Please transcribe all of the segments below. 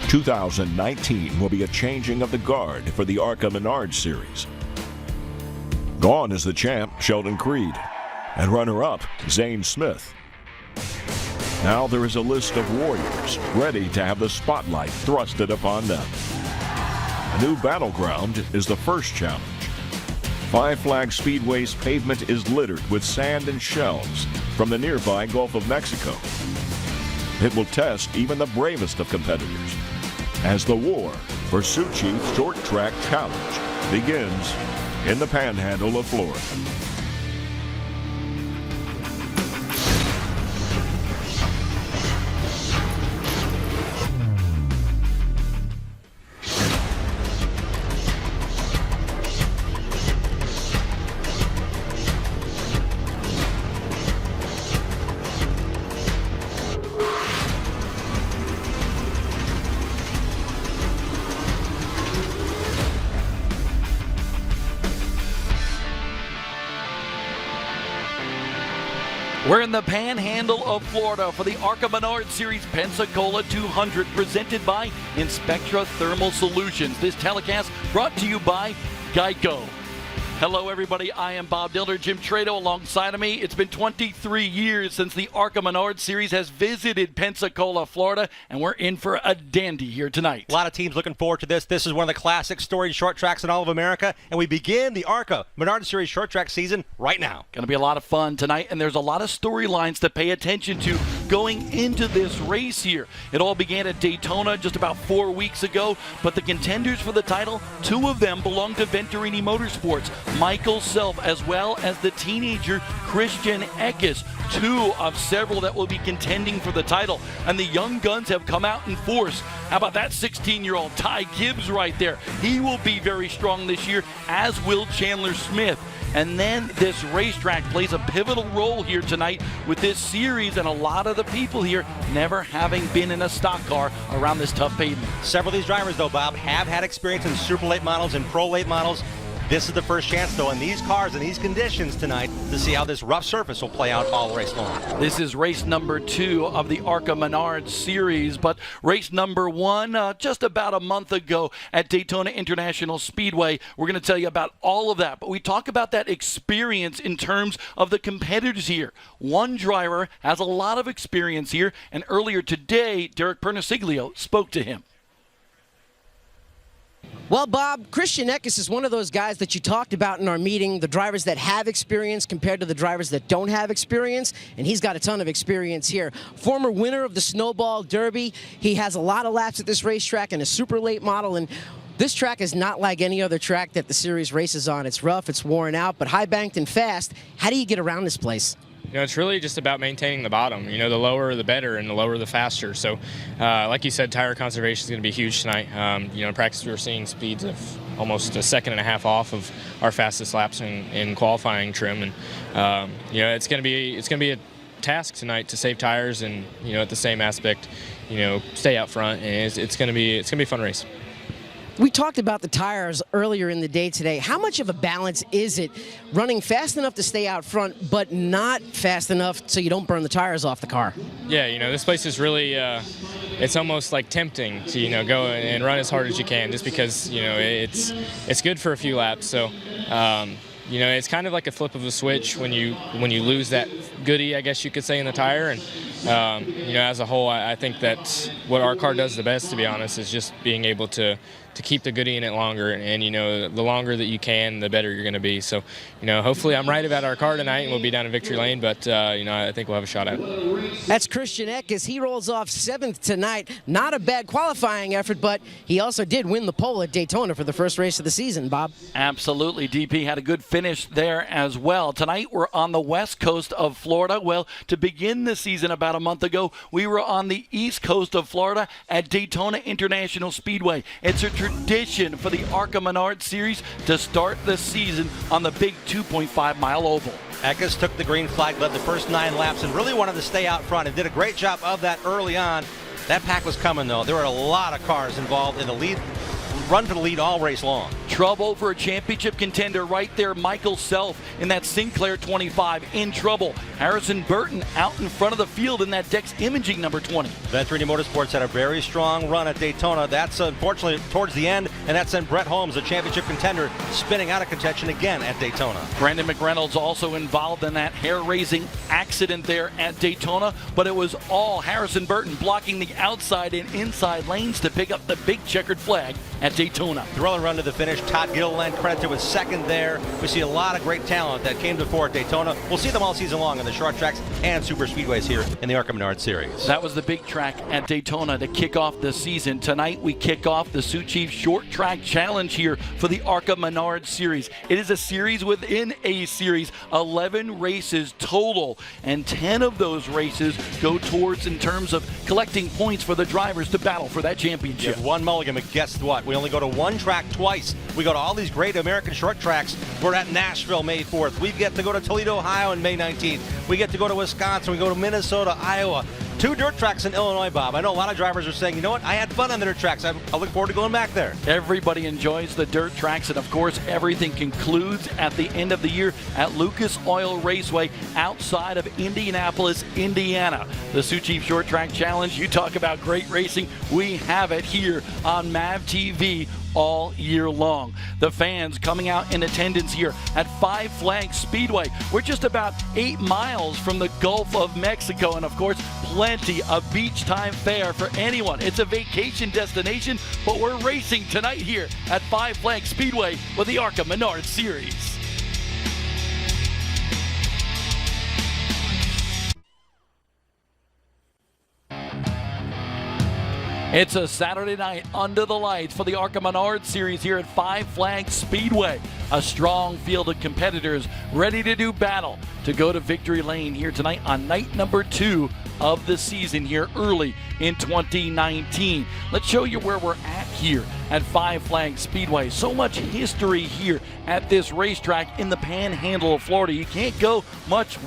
2019 will be a changing of the guard for the ARCA Menards series. Gone is the champ, Sheldon Creed, and runner-up, Zane Smith. Now there is a list of warriors ready to have the spotlight thrusted upon them. A new battleground is the first challenge. Five Flag Speedway's pavement is littered with sand and shells from the nearby Gulf of Mexico. It will test even the bravest of competitors as the war for Sioux Chief Short Track Challenge begins in the Panhandle of Florida. We're in the Panhandle of Florida for the ARCA Menards Series Pensacola 200, presented by Inspectra Thermal Solutions. This telecast brought to you by Geico. Hello, everybody. I am Bob Diller. Jim Trado alongside of me. It's been 23 years since the ARCA Menards Series has visited Pensacola, Florida, and we're in for a dandy here tonight. A lot of teams looking forward to this. This is one of the classic storied short tracks in all of America, and we begin the ARCA Menards Series short track season right now. Going to be a lot of fun tonight, and there's a lot of storylines to pay attention to going into this race here. It all began at Daytona just about 4 weeks ago, but the contenders for the title, two of them belong to Venturini Motorsports. Michael Self, as well as the teenager Christian Equis, two of several that will be contending for the title. And the young guns have come out in force. How about that 16-year-old Ty Gibbs right there? He will be very strong this year, as will Chandler Smith. And then this racetrack plays a pivotal role here tonight with this series, and a lot of the people here never having been in a stock car around this tough pavement. Several of these drivers, though, Bob, have had experience in super late models and pro late models. This is the first chance, though, in these cars and these conditions tonight to see how this rough surface will play out all race long. This is race number 2 of the ARCA Menards series, but race number 1 just about a month ago at Daytona International Speedway. We're going to tell you about all of that, but we talk about that experience in terms of the competitors here. One driver has a lot of experience here, and earlier today, Derek Perniciglio spoke to him. Well, Bob, Christian Equis is one of those guys that you talked about in our meeting, the drivers that have experience compared to the drivers that don't have experience, and he's got a ton of experience here. Former winner of the Snowball Derby. He has a lot of laps at this racetrack and a super late model, and this track is not like any other track that the series races on. It's rough, it's worn out, but high banked and fast. How do you get around this place? You know, it's really just about maintaining the bottom. You know, the lower the better, and the lower the faster. So, like you said, tire conservation is going to be huge tonight. You know, in practice we were seeing speeds of almost a second and a half off of our fastest laps in qualifying trim, and you know, it's going to be a task tonight to save tires, and you know, at the same aspect, you know, stay out front, and it's going to be a fun race. We talked about the tires earlier in the day today. How much of a balance is it running fast enough to stay out front, but not fast enough so you don't burn the tires off the car? Yeah, you know, this place is really, it's almost like tempting to, you know, go and run as hard as you can, just because, you know, it's good for a few laps. So, you know, it's kind of like a flip of a switch when you lose that goodie, I guess you could say, in the tire. And you know, as a whole, I think that what our car does the best, to be honest, is just being able to keep the goodie in it longer, and you know, the longer that you can, the better you're going to be. So, you know, hopefully I'm right about our car tonight, and we'll be down in victory lane, but you know, I think we'll have a shot at it. That's Christian Equis. He rolls off 7th tonight. Not a bad qualifying effort, but he also did win the pole at Daytona for the first race of the season, Bob. Absolutely. DP had a good finish there as well. Tonight we're on the west coast of Florida. Well, to begin the season about a month ago, we were on the east coast of Florida at Daytona International Speedway. It's a tradition for the ARCA Menards series to start the season on the big 2.5-mile oval. Equis took the green flag, led the first 9 laps, and really wanted to stay out front, and did a great job of that early on. That pack was coming, though. There were a lot of cars involved in the lead, run for the lead all race long. Trouble for a championship contender right there. Michael Self in that Sinclair 25 in trouble. Harrison Burton out in front of the field in that Dex Imaging number 20. Venturini Motorsports had a very strong run at Daytona. That's unfortunately towards the end, and that sent Brent Holmes, a championship contender, spinning out of contention again at Daytona. Brandon McReynolds also involved in that hair-raising accident there at Daytona, but it was all Harrison Burton blocking the outside and inside lanes to pick up the big checkered flag at Daytona. Thrilling run to the finish. Todd Gilliland credited with second there. We see a lot of great talent that came to fore at Daytona. We'll see them all season long in the short tracks and super speedways here in the ARCA Menards series. That was the big track at Daytona to kick off the season. Tonight we kick off the Sioux Chief Short Track Challenge here for the ARCA Menards series. It is a series within a series, 11 races total, and 10 of those races go towards in terms of collecting points for the drivers to battle for that championship. You have one mulligan, but guess what? We only go to one track twice. We go to all these great American short tracks. We're at Nashville May 4th. We get to go to Toledo, Ohio on May 19th. We get to go to Wisconsin. We go to Minnesota, Iowa. 2 dirt tracks in Illinois, Bob. I know a lot of drivers are saying, you know what, I had fun on the dirt tracks. I look forward to going back there. Everybody enjoys the dirt tracks, and of course, everything concludes at the end of the year at Lucas Oil Raceway outside of Indianapolis, Indiana. The Sioux Chief Short Track Challenge, you talk about great racing, we have it here on MAV TV all year long. The fans coming out in attendance here at Five Flags Speedway. We're just about 8 miles from the Gulf of Mexico, and of course, plenty of beach time fare for anyone. It's a vacation destination, but we're racing tonight here at Five Flags Speedway with the ARCA Menards Series. It's a Saturday night under the lights for the ARCA Menards series here at Five Flags Speedway. A strong field of competitors ready to do battle to go to victory lane here tonight on night number 2 of the season here early in 2019. Let's show you where we're at here at Five Flags Speedway. So much history here at this racetrack in the panhandle of Florida. You can't go much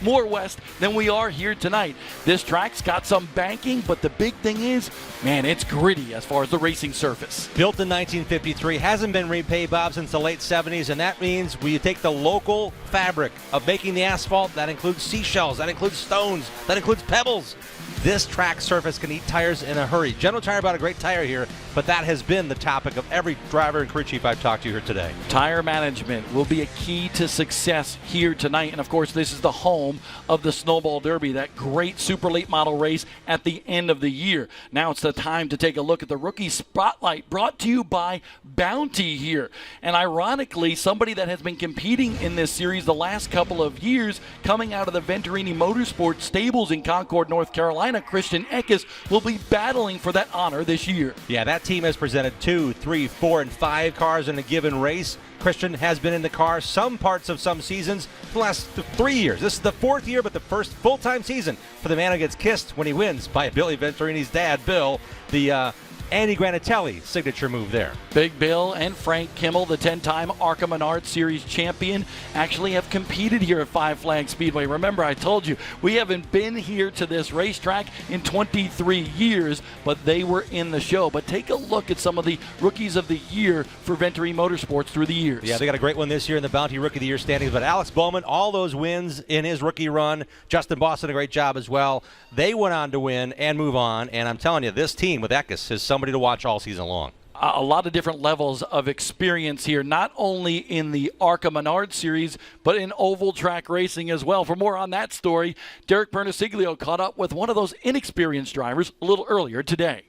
more west than we are here tonight. This track's got some banking, but the big thing is, man, it's gritty as far as the racing surface. Built in 1953, hasn't been repaid, Bob, since the late 70s, and that means we take the local fabric of making the asphalt. That includes seashells, that includes stones, that includes pebbles. This track surface can eat tires in a hurry. General Tire bought a great tire here, but that has been the topic of every driver and crew chief I've talked to here today. Tire management will be a key to success here tonight. And of course, this is the home of the Snowball Derby, that great super late model race at the end of the year. Now it's the time to take a look at the Rookie Spotlight, brought to you by Bounty here. And ironically, somebody that has been competing in this series the last couple of years, coming out of the Venturini Motorsports stables in Concord, North Carolina, Christian Equis, will be battling for that honor this year. Yeah, that team has presented 2, 3, 4, and 5 cars in a given race. Christian has been in the car some parts of some seasons for the last 3 years. This is the 4th year, but the first full-time season for the man who gets kissed when he wins by Billy Venturini's dad, Bill, the Andy Granatelli signature move there. Big Bill and Frank Kimmel, the 10-time ARCA Menards Series champion, actually have competed here at Five Flags Speedway. Remember, I told you, we haven't been here to this racetrack in 23 years, but they were in the show. But take a look at some of the Rookies of the Year for Venturini Motorsports through the years. Yeah, they got a great one this year in the Bounty Rookie of the Year standings, but Alex Bowman, all those wins in his rookie run. Justin Boston, a great job as well. They went on to win and move on, and I'm telling you, this team with Equis is somebody to watch all season long. A lot of different levels of experience here, not only in the ARCA Menards series, but in oval track racing as well. For more on that story, Derek Bernasiglio caught up with one of those inexperienced drivers a little earlier today.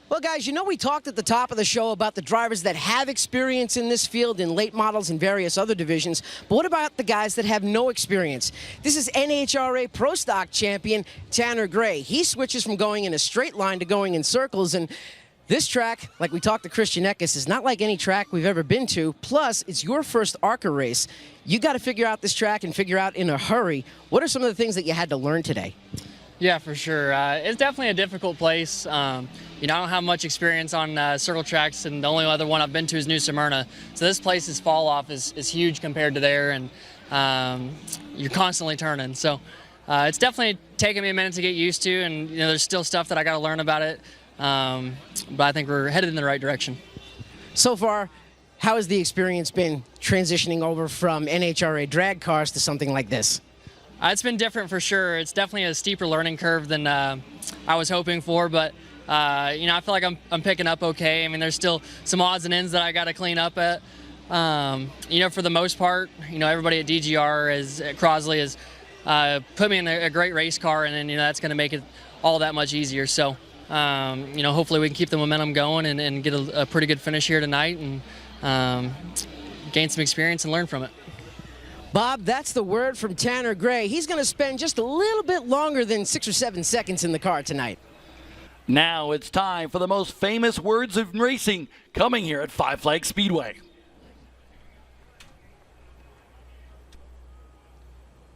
Well, guys, you know we talked at the top of the show about the drivers that have experience in this field in late models and various other divisions, but what about the guys that have no experience? This is NHRA Pro Stock champion Tanner Gray. He switches from going in a straight line to going in circles, and this track, like we talked to Christian Equis, is not like any track we've ever been to. Plus, it's your first ARCA race. You got to figure out this track and figure out in a hurry. What are some of the things that you had to learn today? Yeah, for sure. It's definitely a difficult place. You know, I don't have much experience on circle tracks, and the only other one I've been to is New Smyrna. So this place's fall off is huge compared to there, and you're constantly turning. So it's definitely taken me a minute to get used to, and you know, there's still stuff that I got to learn about it. but I think we're headed in the right direction. So far, how has the experience been transitioning over from NHRA drag cars to something like this? It's been different for sure. It's definitely a steeper learning curve than I was hoping for, but you know, I feel like I'm picking up okay. I mean, there's still some odds and ends that I got to clean up at. You know, for the most part, you know, everybody at DGR at Crosley has put me in a great race car, and then, you know, that's going to make it all that much easier. So, you know, hopefully we can keep the momentum going and get a pretty good finish here tonight and gain some experience and learn from it. Bob, that's the word from Tanner Gray. He's going to spend just a little bit longer than 6 or 7 seconds in the car tonight. Now it's time for the most famous words of racing coming here at Five Flags Speedway.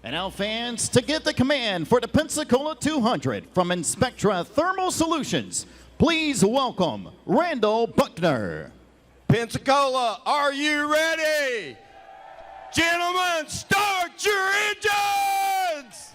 And now, fans, to get the command for the Pensacola 200 from Inspectra Thermal Solutions, please welcome Randall Buckner. Pensacola, are you ready? Gentlemen, start your engines!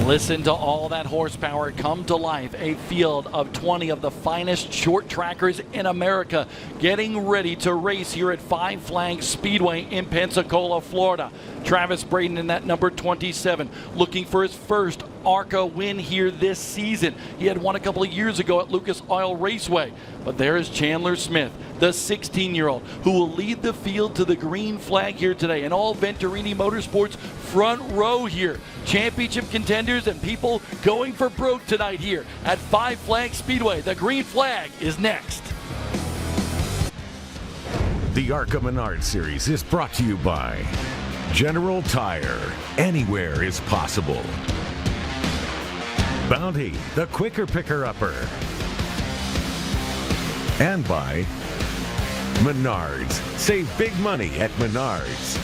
Listen to all that horsepower come to life. A field of 20 of the finest short trackers in America getting ready to race here at Five Flags Speedway in Pensacola, Florida. Travis Braden in that number 27, looking for his first ARCA win here this season. He had won a couple of years ago at Lucas Oil Raceway. But there is Chandler Smith, the 16-year-old, who will lead the field to the green flag here today. And all Venturini Motorsports front row here. Championship contenders and people going for broke tonight here at Five Flags Speedway. The green flag is next. The ARCA Menards series is brought to you by General Tire. Anywhere is possible. Bounty, the quicker picker-upper. And by Menards. Save big money at Menards.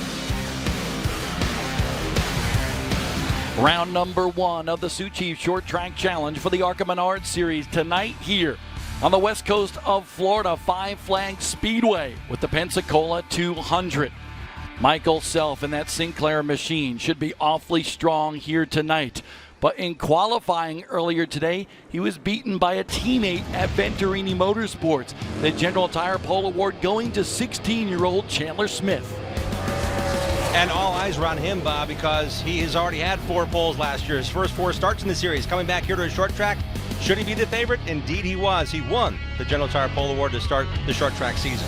Round number 1 of the Sioux Chief Short Track Challenge for the ARCA Menards Series tonight here on the west coast of Florida, Five Flags Speedway with the Pensacola 200. Michael Self in that Sinclair machine should be awfully strong here tonight. But in qualifying earlier today, he was beaten by a teammate at Venturini Motorsports. The General Tire Pole Award going to 16-year-old Chandler Smith. And all eyes are on him, Bob, because he has already had 4 poles last year. His first 4 starts in the series. Coming back here to a short track, should he be the favorite? Indeed he was. He won the General Tire Pole Award to start the short track season.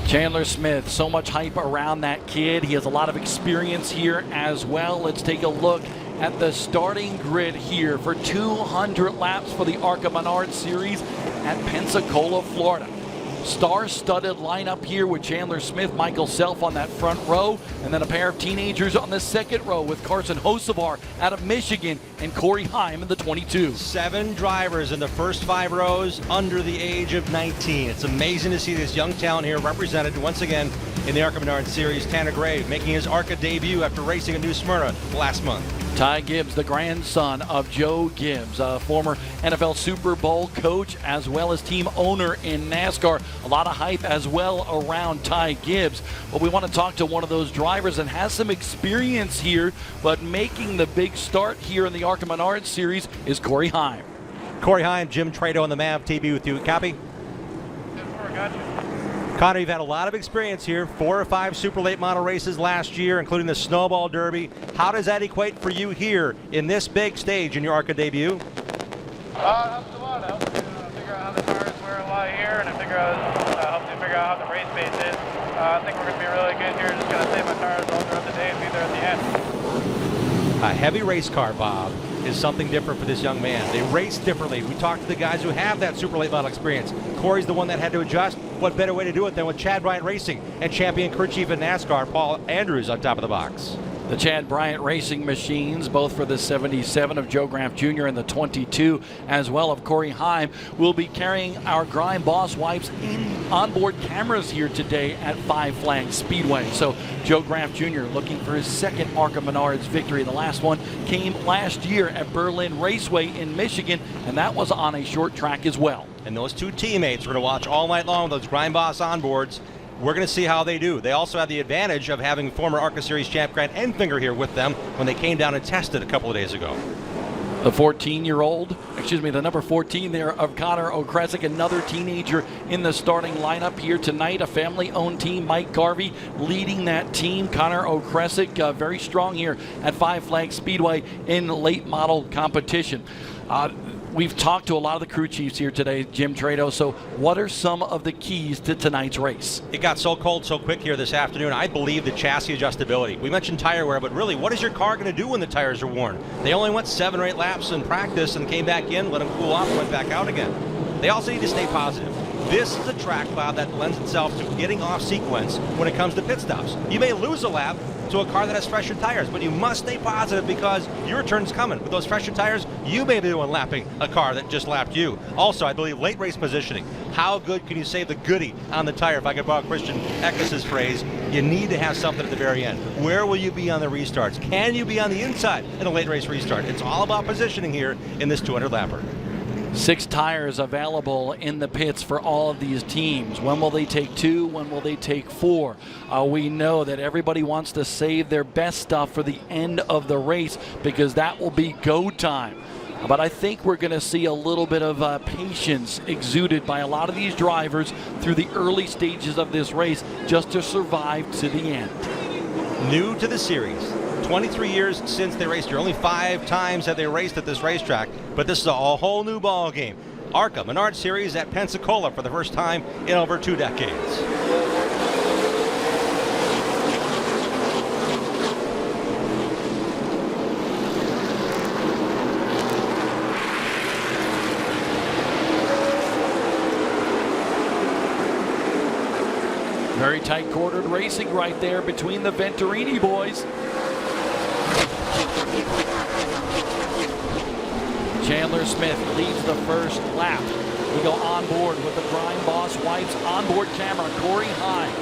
Chandler Smith, so much hype around that kid. He has a lot of experience here as well. Let's take a look at the starting grid here for 200 laps for the ARCA Menards Series at Pensacola, Florida. Star-studded lineup here with Chandler Smith, Michael Self on that front row, and then a pair of teenagers on the second row with Carson Hocevar out of Michigan and Corey Heim in the 22. 7 drivers in the first 5 rows under the age of 19. It's amazing to see this young talent here represented once again in the ARCA Menards Series. Tanner Gray making his ARCA debut after racing in New Smyrna last month. Ty Gibbs, the grandson of Joe Gibbs, a former NFL Super Bowl coach as well as team owner in NASCAR. A lot of hype as well around Ty Gibbs. But we want to talk to one of those drivers that has some experience here, but making the big start here in the ARCA Menards Series is Corey Heim. Corey Heim, Jim Trado on the MAV TV with you. Copy? Connor, you've had a lot of experience here, 4 or 5 super late model races last year, including the Snowball Derby. How does that equate for you here in this big stage in your ARCA debut? Helps a lot. Helps to figure out how the tires wear a lot here, and helps to figure out how the race pace is. I think we're going to be really good here. Just going to save my tires all throughout the day and be there at the end. A heavy race car, Bob, is something different for this young man. They race differently. We talked to the guys who have that super late model experience. Corey's the one that had to adjust. What better way to do it than with Chad Bryant Racing and champion crew chief in NASCAR, Paul Andrews, on top of the box. The Chad Bryant Racing machines, both for the 77 of Joe Graf Jr. and the 22, as well of Corey Heim, will be carrying our Grime Boss wipes in onboard cameras here today at Five Flags Speedway. So Joe Graf Jr. looking for his second ARCA Menards victory. The last one came last year at Berlin Raceway in Michigan, and that was on a short track as well. And those 2 teammates we're going to watch all night long with those Grime Boss onboards. We're going to see how they do. They also have the advantage of having former ARCA Series champ Grant Enfinger here with them when they came down and tested a couple of days ago. The 14-year-old, the number 14 there of Connor O'Kresick, another teenager in the starting lineup here tonight. A family-owned team, Mike Garvey leading that team. Connor O'Kresick very strong here at Five Flags Speedway in late model competition. We've talked to a lot of the crew chiefs here today, Jim Trado. So what are some of the keys to tonight's race? It got so cold so quick here this afternoon. I believe the chassis adjustability. We mentioned tire wear, but really, what is your car going to do when the tires are worn? They only went 7 or 8 laps in practice and came back in, let them cool off, and went back out again. They also need to stay positive. This is a track, Bob, that lends itself to getting off sequence when it comes to pit stops. You may lose a lap to a car that has fresher tires, but you must stay positive because your turn's coming. With those fresher tires, you may be the one lapping a car that just lapped you. Also, I believe late race positioning. How good can you save the goodie on the tire? If I could borrow Christian Eckes' phrase, you need to have something at the very end. Where will you be on the restarts? Can you be on the inside in a late race restart? It's all about positioning here in this 200 lapper. 6 tires available in the pits for all of these teams. When will they take 2? When will they take 4? We know that everybody wants to save their best stuff for the end of the race because that will be go time. But I think we're going to see a little bit of patience exuded by a lot of these drivers through the early stages of this race just to survive to the end. New to the series. 23 years since they raced here. Only 5 times have they raced at this racetrack, but this is a whole new ball game. ARCA Menards Series at Pensacola for the first time in over 2 decades. Very tight-quartered racing right there between the Venturini boys. Chandler Smith leads the first lap. We go on board with the Bryan Boss Wipes onboard camera. Corey Hine,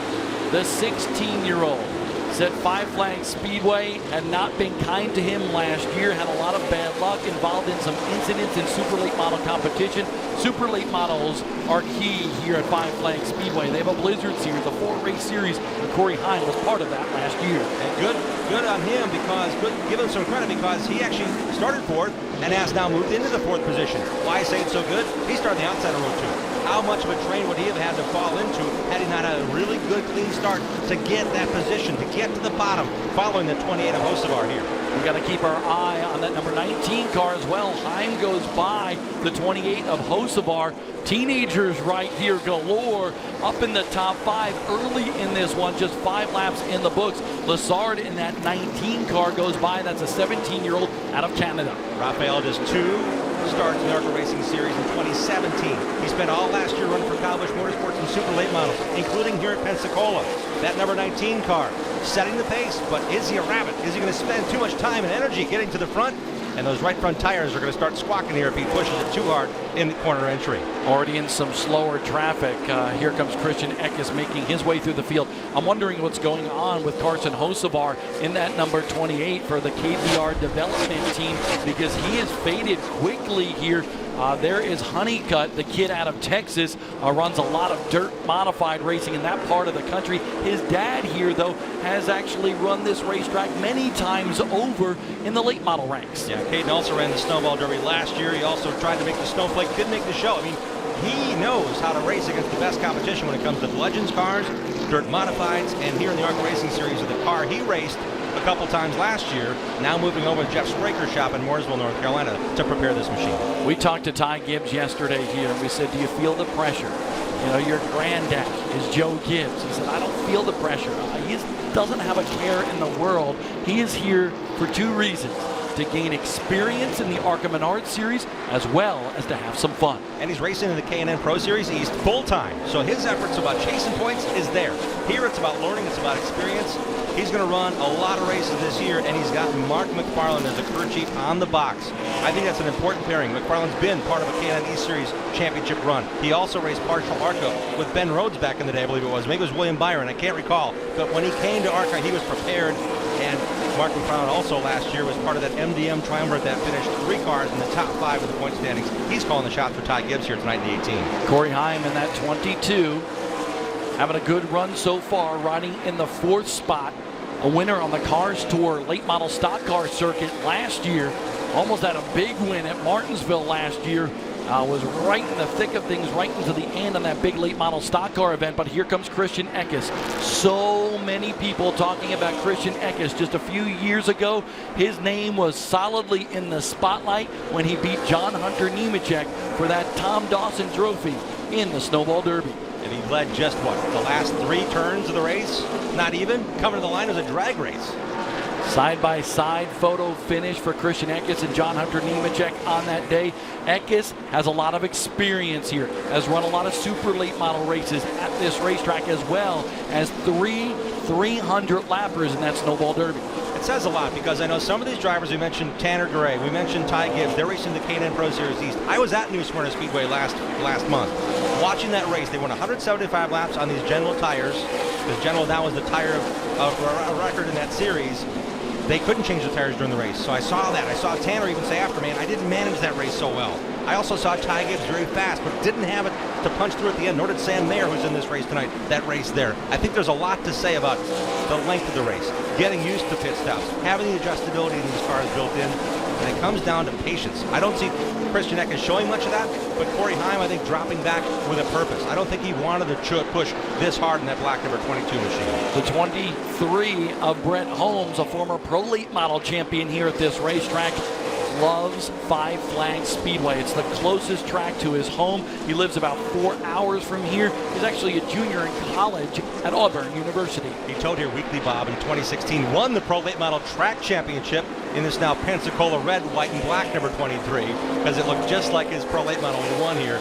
the 16-year-old, said Five Flags Speedway had not been kind to him last year, had a lot of bad luck, involved in some incidents in super late model competition. Super late models are key here at Five Flags Speedway. They have a Blizzard Series, a 4-race series, and Corey Hine was part of that last year. And good on him because, give him some credit because he actually started 4th and has now moved into the 4th position. Why I say it's so good? He started the outside of row 2. How much of a train would he have had to fall into had he not had a really good clean start to get that position, to get to the bottom following the 28 of Hocevar here? We got to keep our eye on that number 19 car as well. Heim goes by the 28 of Hocevar. Teenagers right here galore, up in the top 5 early in this one, just 5 laps in the books. Lassard in that 19 car goes by. That's a 17-year-old out of Canada. Raphael does 2 starts in the ARCA Racing Series in 2017. He spent all last year running for Kyle Busch Motorsports in super late models, including here at Pensacola. That number 19 car setting the pace, but is he a rabbit? Is he going to spend too much time and energy getting to the front? And those right front tires are going to start squawking here if he pushes it too hard in the corner entry. Already in some slower traffic. Here comes Christian Eckes making his way through the field. I'm wondering what's going on with Carson Hocevar in that number 28 for the KBR development team because he has faded quickly here. There is Honeycutt, the kid out of Texas, runs a lot of dirt modified racing in that part of the country. His dad here, though, has actually run this racetrack many times over in the late model ranks. Yeah, Katyn also ran the Snowball Derby last year. He also tried to make the Snowflake, didn't make the show. I mean, he knows how to race against the best competition when it comes to Legends cars, dirt modifieds, and here in the ARCA Racing Series with the car he raced a couple times last year, now moving over to Jeff Spraker's shop in Mooresville, North Carolina to prepare this machine. We talked to Ty Gibbs yesterday here, and we said, do you feel the pressure? You know, your granddad is Joe Gibbs. He said, I don't feel the pressure. He doesn't have a care in the world. He is here for 2 reasons. To gain experience in the ARCA Menards Series, as well as to have some fun. And he's racing in the K&N Pro Series East full-time, so his efforts about chasing points is there. Here it's about learning, it's about experience. He's going to run a lot of races this year, and he's got Mark McFarland as a crew chief on the box. I think that's an important pairing. McFarland's been part of a K&N East Series championship run. He also raced partial ARCA with Ben Rhodes back in the day, I believe it was. Maybe it was William Byron, I can't recall. But when he came to ARCA, he was prepared. And Mark McFarland also last year was part of that MDM triumvirate that finished 3 cars in the top 5 of the point standings. He's calling the shots for Ty Gibbs here tonight in the 18. Corey Heim in that 22. having a good run so far, riding in the 4th spot. A winner on the Cars Tour late model stock car circuit last year. Almost had a big win at Martinsville last year. Was right in the thick of things, right into the end on that big late model stock car event. But here comes Christian Equis. So many people talking about Christian Equis. Just a few years ago, his name was solidly in the spotlight when he beat John Hunter Nemechek for that Tom Dawson Trophy in the Snowball Derby. And he led just what, the last 3 turns of the race? Not even. Coming to the line was a drag race. Side-by-side photo finish for Christian Equis and John Hunter Nemechek on that day. Equis has a lot of experience here, has run a lot of super late model races at this racetrack, as well as 3 300 lappers in that Snowball Derby. It says a lot, because I know some of these drivers, we mentioned Tanner Gray, we mentioned Ty Gibbs, they're racing the Katyn Pro Series East. I was at New Smyrna Speedway last month, watching that race. They won 175 laps on these General tires, because General now is the tire of record in that series. They couldn't change the tires during the race, so I saw that. I saw Tanner even say after, man, I didn't manage that race so well. I also saw Ty Gibbs very fast, but didn't have it to punch through at the end, nor did Sam Mayer, who's in this race tonight, that race there. I think there's a lot to say about the length of the race, getting used to pit stops, having the adjustability in these cars built in, and it comes down to patience. I don't see Christian Equis showing much of that, but Corey Heim, I think, dropping back with a purpose. I don't think he wanted to push this hard in that black number 22 machine. The 23 of Brent Holmes, a former pro late model champion here at this racetrack, loves Five Flags Speedway. It's the closest track to his home. He lives about 4 hours from here. He's actually a junior in college at Auburn University. He towed here weekly, Bob, in 2016, won the Pro Late Model Track Championship in this now Pensacola red, white, and black number 23, because it looked just like his Pro Late Model when he won here.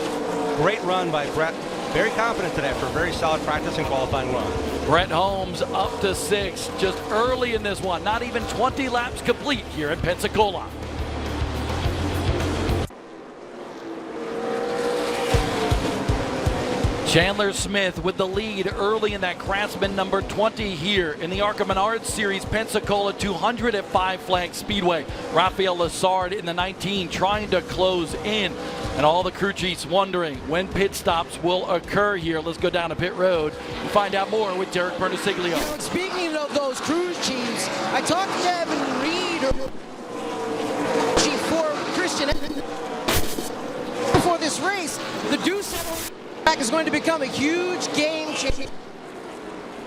Great run by Brett. Very confident today for a very solid practice and qualifying run. Brent Holmes up to 6, just early in this one. Not even 20 laps complete here at Pensacola. Chandler Smith with the lead early in that Craftsman number 20 here in the ARCA Menards Series Pensacola 200 at Five Flags Speedway. Rafael Lessard in the 19 trying to close in, and all the crew chiefs wondering when pit stops will occur here. Let's go down to pit road and find out more with Derek Bernasiglio. Speaking of those crew chiefs, I talked to Evan Reed, chief for Christian, before this race. The Deuce track is going to become a huge game changer.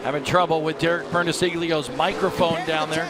Having trouble with Derek Bernasiglio's microphone down there.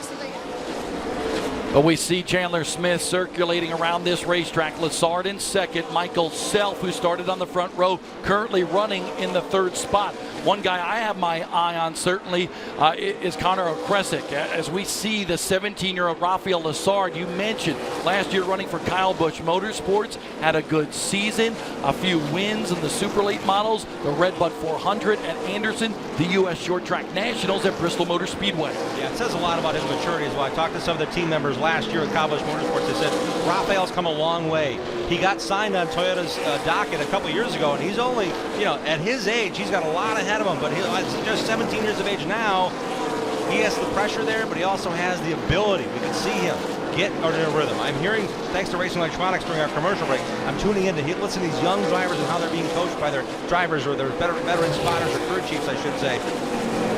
But we see Chandler Smith circulating around this racetrack. Lessard in second. Michael Self, who started on the front row, currently running in the 3rd spot. One guy I have my eye on certainly is Connor O'Kresick. As we see the 17-year-old Rafael Lessard, you mentioned last year running for Kyle Busch Motorsports, had a good season, a few wins in the super late models, the Redbud 400 at Anderson, the U.S. Short Track Nationals at Bristol Motor Speedway. Yeah, it says a lot about his maturity as well. I talked to some of the team members last year at Kyle Busch Motorsports. They said Rafael's come a long way. He got signed on Toyota's docket a couple years ago, and he's only, at his age, he's got a lot ahead of him, but he's just 17 years of age now. He has the pressure there, but he also has the ability. We can see him get in a rhythm. I'm hearing, thanks to Racing Electronics during our commercial break, I'm tuning in to listen to these young drivers and how they're being coached by their drivers or their veteran spotters or crew chiefs, I should say.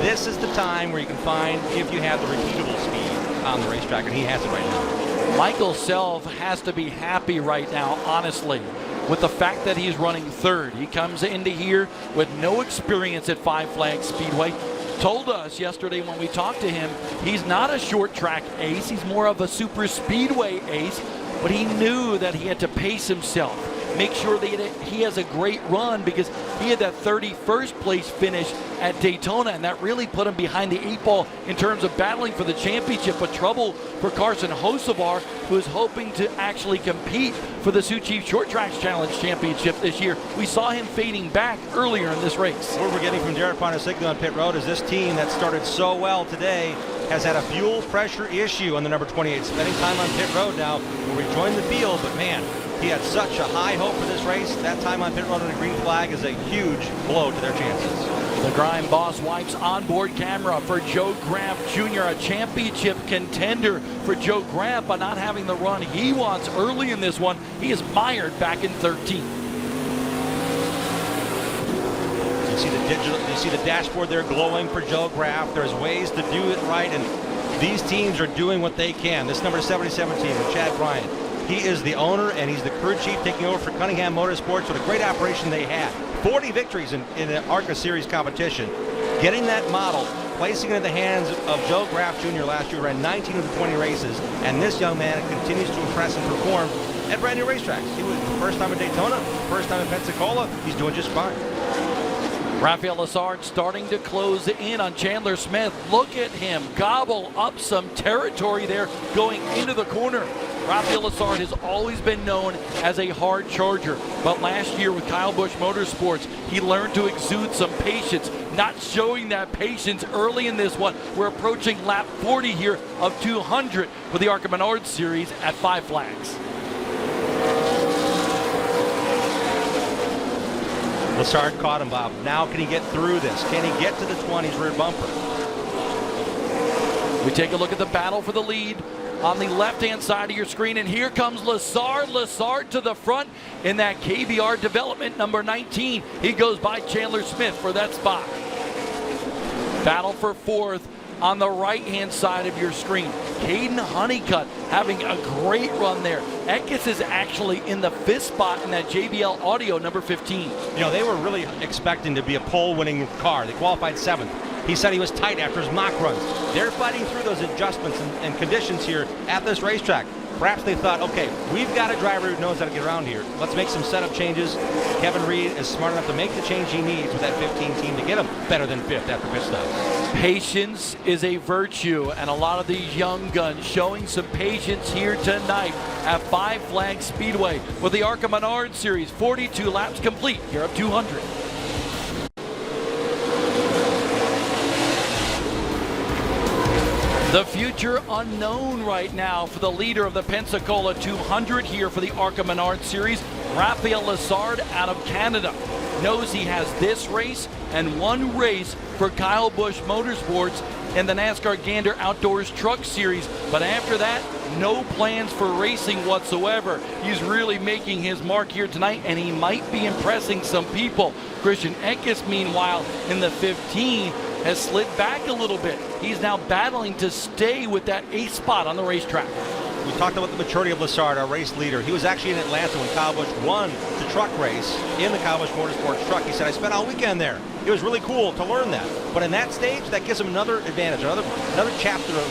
This is the time where you can find if you have the repeatable speed on the racetrack, and he has it right now. Michael Self has to be happy right now, honestly, with the fact that he's running 3rd. He comes into here with no experience at Five Flags Speedway. Told us yesterday when we talked to him, he's not a short track ace, he's more of a super speedway ace, but he knew that he had to pace himself, make sure that he has a great run, because he had that 31st place finish at Daytona, and that really put him behind the 8 ball in terms of battling for the championship. But trouble for Carson Hocevar, who is hoping to actually compete for the Sioux Chief Short Tracks Challenge Championship this year. We saw him fading back earlier in this race. What we're getting from Derek Bernasiglio on pit road is this team that started so well today has had a fuel pressure issue on the number 28, spending time on pit road now. We'll rejoin the field, but man, he had such a high hope for this race. That time on pit road on a green flag is a huge blow to their chances. The Grime Boss wipes onboard camera for Joe Graf Jr., a championship contender for Joe Graf, by not having the run he wants early in this one. He is mired back in 13th. see the digital, you see the dashboard there glowing for Joe Graff. There's ways to do it right, and these teams are doing what they can. This number 77 team with Chad Bryan, he is the owner and he's the crew chief taking over for Cunningham Motorsports. What a great operation they had. 40 victories in the ARCA Series competition. Getting that model, placing it in the hands of Joe Graff Jr. last year, ran 19 of the 20 races, and this young man continues to impress and perform at brand new racetracks. He was the first time in Daytona, first time in Pensacola. He's doing just fine. Rafael Lessard starting to close in on Chandler Smith. Look at him gobble up some territory there going into the corner. Rafael Lessard has always been known as a hard charger, but last year with Kyle Busch Motorsports, he learned to exude some patience, not showing that patience early in this one. We're approaching lap 40 here of 200 for the ARCA Menards Series at 5 Flags. Lessard caught him, Bob. Now can he get through this? Can he get to the 20s rear bumper? We take a look at the battle for the lead on the left-hand side of your screen, and here comes Lessard. Lessard to the front in that KBR development number 19. He goes by Chandler Smith for that spot. Battle for fourth on the right-hand side of your screen. Katyn Honeycutt having a great run there. Equis is actually in the 5th spot in that JBL Audio number 15. You know, they were really expecting to be a pole-winning car. They qualified 7th. He said he was tight after his mock runs. They're fighting through those adjustments and conditions here at this racetrack. Perhaps they thought, okay, we've got a driver who knows how to get around here. Let's make some setup changes. Kevin Reed is smart enough to make the change he needs with that 15 team to get him better than 5th after pit stops. Patience is a virtue, and a lot of these young guns showing some patience here tonight at 5 Flags Speedway with the ARCA Menards Series. 42 laps complete here of 200. The future unknown right now for the leader of the Pensacola 200 here for the ARCA Menards Series, Rafael Lessard out of Canada. Knows he has this race and one race for Kyle Busch Motorsports in the NASCAR Gander Outdoors Truck Series. But after that, no plans for racing whatsoever. He's really making his mark here tonight, and he might be impressing some people. Christian Equis, meanwhile, in the 15, has slid back a little bit. He's now battling to stay with that 8th spot on the racetrack. We talked about the maturity of Lessard, our race leader. He was actually in Atlanta when Kyle Busch won the truck race in the Kyle Busch Motorsports truck. He said, I spent all weekend there. It was really cool to learn that. But in that stage, that gives him another advantage, another chapter to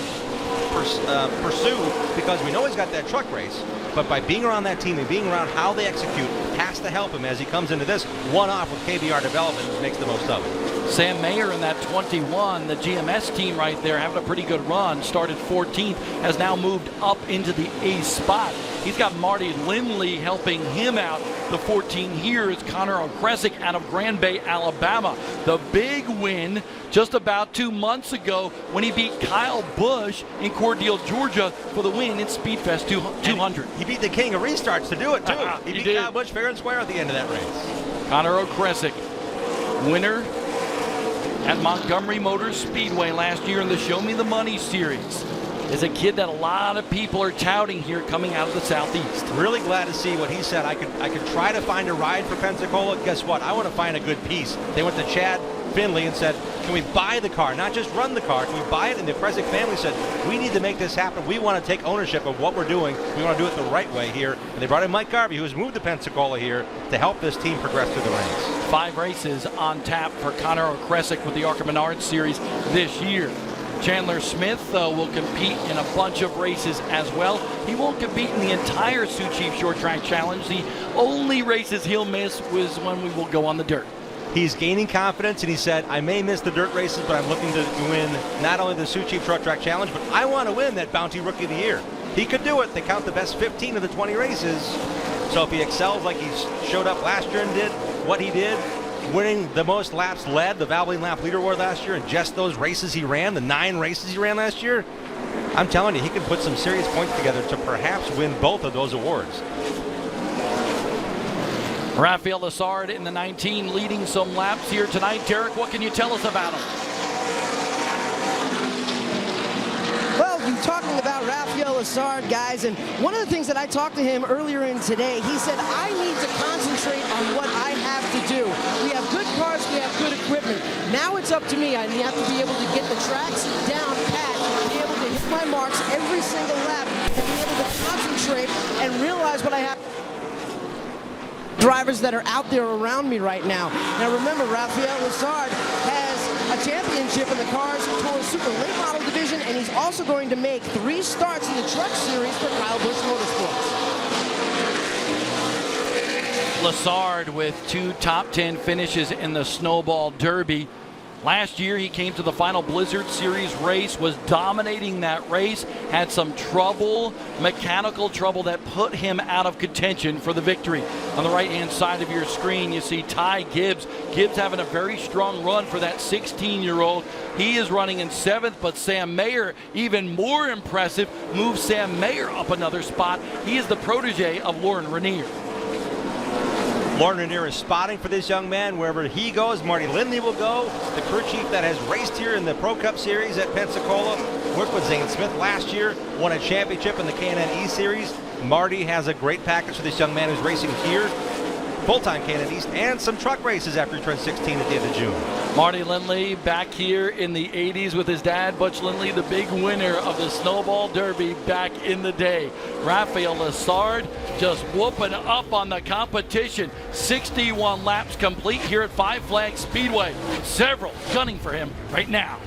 pursue, because we know he's got that truck race. But by being around that team and being around how they execute has to help him as he comes into this one-off with KBR development and makes the most of it. Sam Mayer in that 21, the GMS team right there, having a pretty good run. Started 14th, has now moved up into the 8th spot. He's got Marty Lindley helping him out. The 14 here is Connor O'Kresick out of Grand Bay, Alabama. The big win just about 2 months ago when he beat Kyle Busch in Cordele, Georgia for the win in Speedfest 200. He beat the king of restarts to do it, too. He beat did. Kyle Busch fair and square at the end of that race. Connor O'Kresick, winner at Montgomery Motor Speedway last year in the Show Me the Money Series, is a kid that a lot of people are touting here coming out of the Southeast. Really glad to see what he said. I could try to find a ride for Pensacola. Guess what? I want to find a good piece. They went to Chad Finley and said, can we buy the car, not just run the car? Can we buy it? And the Kresick family said, we need to make this happen. We want to take ownership of what we're doing. We want to do it the right way here. And they brought in Mike Garvey, who has moved to Pensacola here to help this team progress through the ranks. 5 races on tap for Connor O'Kresick with the ARCA Menards Series this year. Chandler Smith will compete in a bunch of races as well. He won't compete in the entire Sioux Chief Short Track Challenge. The only races he'll miss was when we will go on the dirt. He's gaining confidence, and he said, I may miss the dirt races, but I'm looking to win not only the Sioux Chief Short Track Challenge, but I want to win that Bounty Rookie of the Year. He could do it. They count the best 15 of the 20 races. So if he excels like he showed up last year and did what he did, winning the most laps led, the Valvoline Lap Leader Award last year, and just those races he ran, the 9 races he ran last year, I'm telling you, he can put some serious points together to perhaps win both of those awards. Rafael Lessard in the 19 leading some laps here tonight. Derek, what can you tell us about him? Well, you're talking about Rafael Lessard, guys, and one of the things that I talked to him earlier in today, he said, I need to concentrate on what I have to do. We have good cars, we have good equipment. Now it's up to me. I have to be able to get the tracks down pat, be able to hit my marks every single lap, and be able to concentrate and realize what I have. Drivers that are out there around me right now. Now remember, Rafael Lessard has a championship in the Cars Tour Super Late Model Division, and he's also going to make 3 starts in the Truck Series for Kyle Busch Motorsports. Lessard with 2 top 10 finishes in the Snowball Derby. Last year, he came to the final Blizzard Series race, was dominating that race, had some trouble, mechanical trouble that put him out of contention for the victory. On the right-hand side of your screen, you see Ty Gibbs. Gibbs having a very strong run for that 16-year-old. He is running in 7th, but Sam Mayer, even more impressive, moves Sam Mayer up another spot. He is the protege of Lauren Ranier. Lauren Ranier is spotting for this young man. Wherever he goes, Marty Lindley will go. The crew chief that has raced here in the Pro Cup Series at Pensacola, worked with Zane Smith last year, won a championship in the K&N E Series. Marty has a great package for this young man who's racing here, full-time K&N East, and some truck races after he turned 16 at the end of June. Marty Lindley back here in the 80s with his dad, Butch Lindley, the big winner of the Snowball Derby back in the day. Rafael Lessard just whooping up on the competition. 61 laps complete here at Five Flags Speedway. Several gunning for him right now.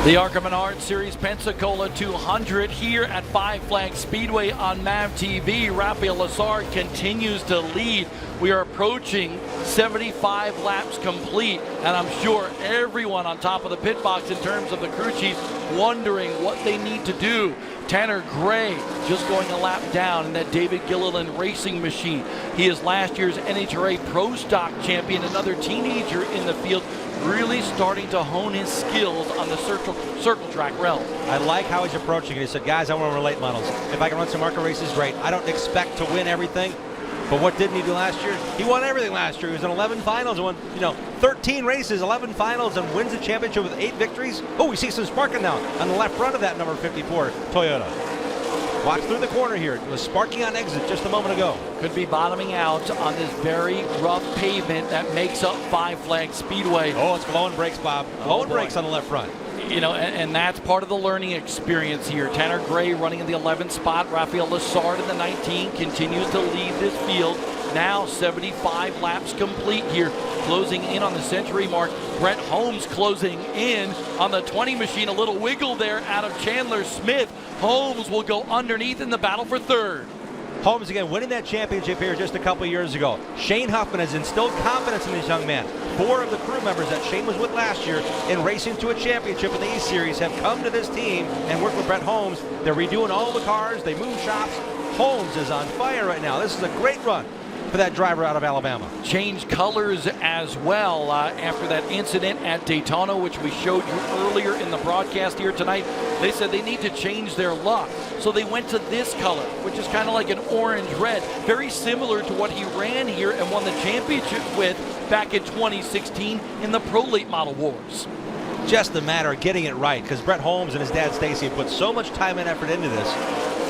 The ARCA Menards Series Pensacola 200 here at Five Flags Speedway on MAV TV. Rafael Lessard continues to lead. We are approaching 75 laps complete, and I'm sure everyone on top of the pit box in terms of the crew chief wondering what they need to do. Tanner Gray just going a lap down in that David Gilliland racing machine. He is last year's NHRA Pro Stock champion, another teenager in the field, really starting to hone his skills on the circle track realm. I like how he's approaching it. He said, guys, I want to run late models. If I can run some ARCA races, great. I don't expect to win everything, but what didn't he do last year? He won everything last year. He was in 11 finals, won 13 races, 11 finals, and wins the championship with 8 victories. Oh, we see some sparking now on the left front of that number 54 Toyota. Walks through the corner here. It was sparking on exit just a moment ago. Could be bottoming out on this very rough pavement that makes up Five Flags Speedway. Oh, it's blowing brakes, Bob. Blowing brakes on the left front. You know, and that's part of the learning experience here. Tanner Gray running in the 11th spot. Rafael Lessard in the 19 continues to lead this field. Now 75 laps complete here, closing in on the century mark. Brent Holmes closing in on the 20 machine. A little wiggle there out of Chandler Smith. Holmes will go underneath in the battle for third. Holmes again winning that championship here just a couple years ago. Shane Huffman has instilled confidence in this young man. 4 of the crew members that Shane was with last year in racing to a championship in the East Series have come to this team and worked with Brent Holmes. They're redoing all the cars. They move shops. Holmes is on fire right now. This is a great run for that driver out of Alabama. Changed colors as well after that incident at Daytona, which we showed you earlier in the broadcast here tonight. They said they need to change their look, so they went to this color, which is kind of like an orange-red, very similar to what he ran here and won the championship with back in 2016 in the Pro Late Model Wars. Just a matter of getting it right, because Brent Holmes and his dad Stacy have put so much time and effort into this.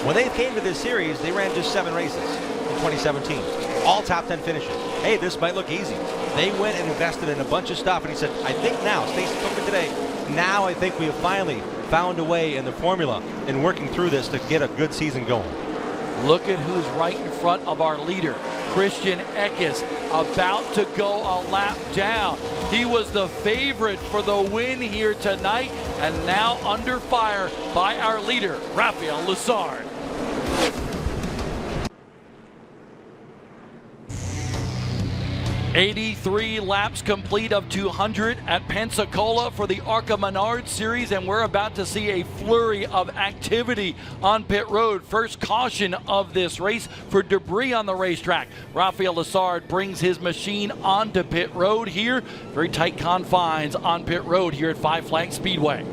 When they came to this series, they ran just 7 races in 2017. All top 10 finishes. Hey, this might look easy. They went and invested in a bunch of stuff, and he said, I think now, Stacy told me today, now I think we have finally found a way in the formula in working through this to get a good season going. Look at who's right in front of our leader. Christian Equis about to go a lap down. He was the favorite for the win here tonight, and now under fire by our leader, Rafael Lessard. '83 laps complete of 200 at Pensacola for the ARCA Menards Series, and we're about to see a flurry of activity on pit road. First caution of this race for debris on the racetrack. Rafael Lessard brings his machine onto pit road here. Very tight confines on pit road here at Five Flags Speedway.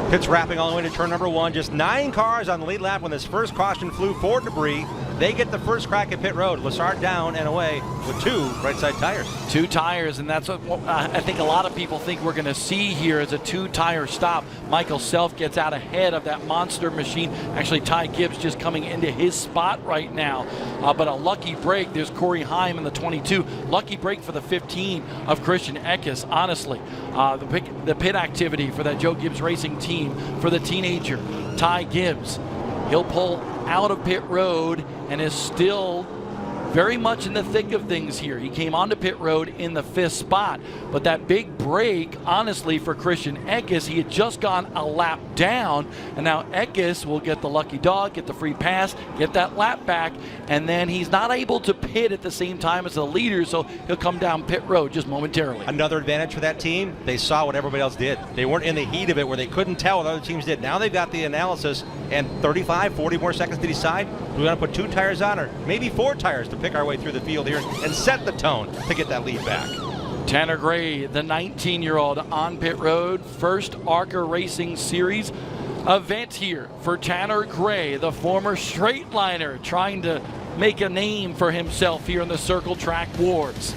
Pit's wrapping all the way to turn number 1. Just 9 cars on the lead lap when this first caution flew for debris. They get the first crack at pit road. Lessard down and away with 2 right side tires. 2 tires, and that's what I think a lot of people think we're going to see here is a 2-tire stop. Michael Self gets out ahead of that monster machine. Actually, Ty Gibbs just coming into his spot right now. But a lucky break. There's Corey Heim in the 22. Lucky break for the 15 of Christian Equis, honestly. The pit activity for that Joe Gibbs Racing team for the teenager, Ty Gibbs. He'll pull out of pit road and is still very much in the thick of things here. He came onto pit road in the 5th spot, but that big break, honestly, for Christian Equis, he had just gone a lap down, and now Equis will get the lucky dog, get the free pass, get that lap back, and then he's not able to pit at the same time as the leader, so he'll come down pit road just momentarily. Another advantage for that team, they saw what everybody else did. They weren't in the heat of it where they couldn't tell what other teams did. Now they've got the analysis, and 35, 40 more seconds to decide. Do we want to put 2 tires on, or maybe 4 tires to pick our way through the field here and set the tone to get that lead back? Tanner Gray, the 19-year-old, on pit road. First ARCA Racing Series event here for Tanner Gray, the former straight liner, trying to make a name for himself here in the Circle Track Wars.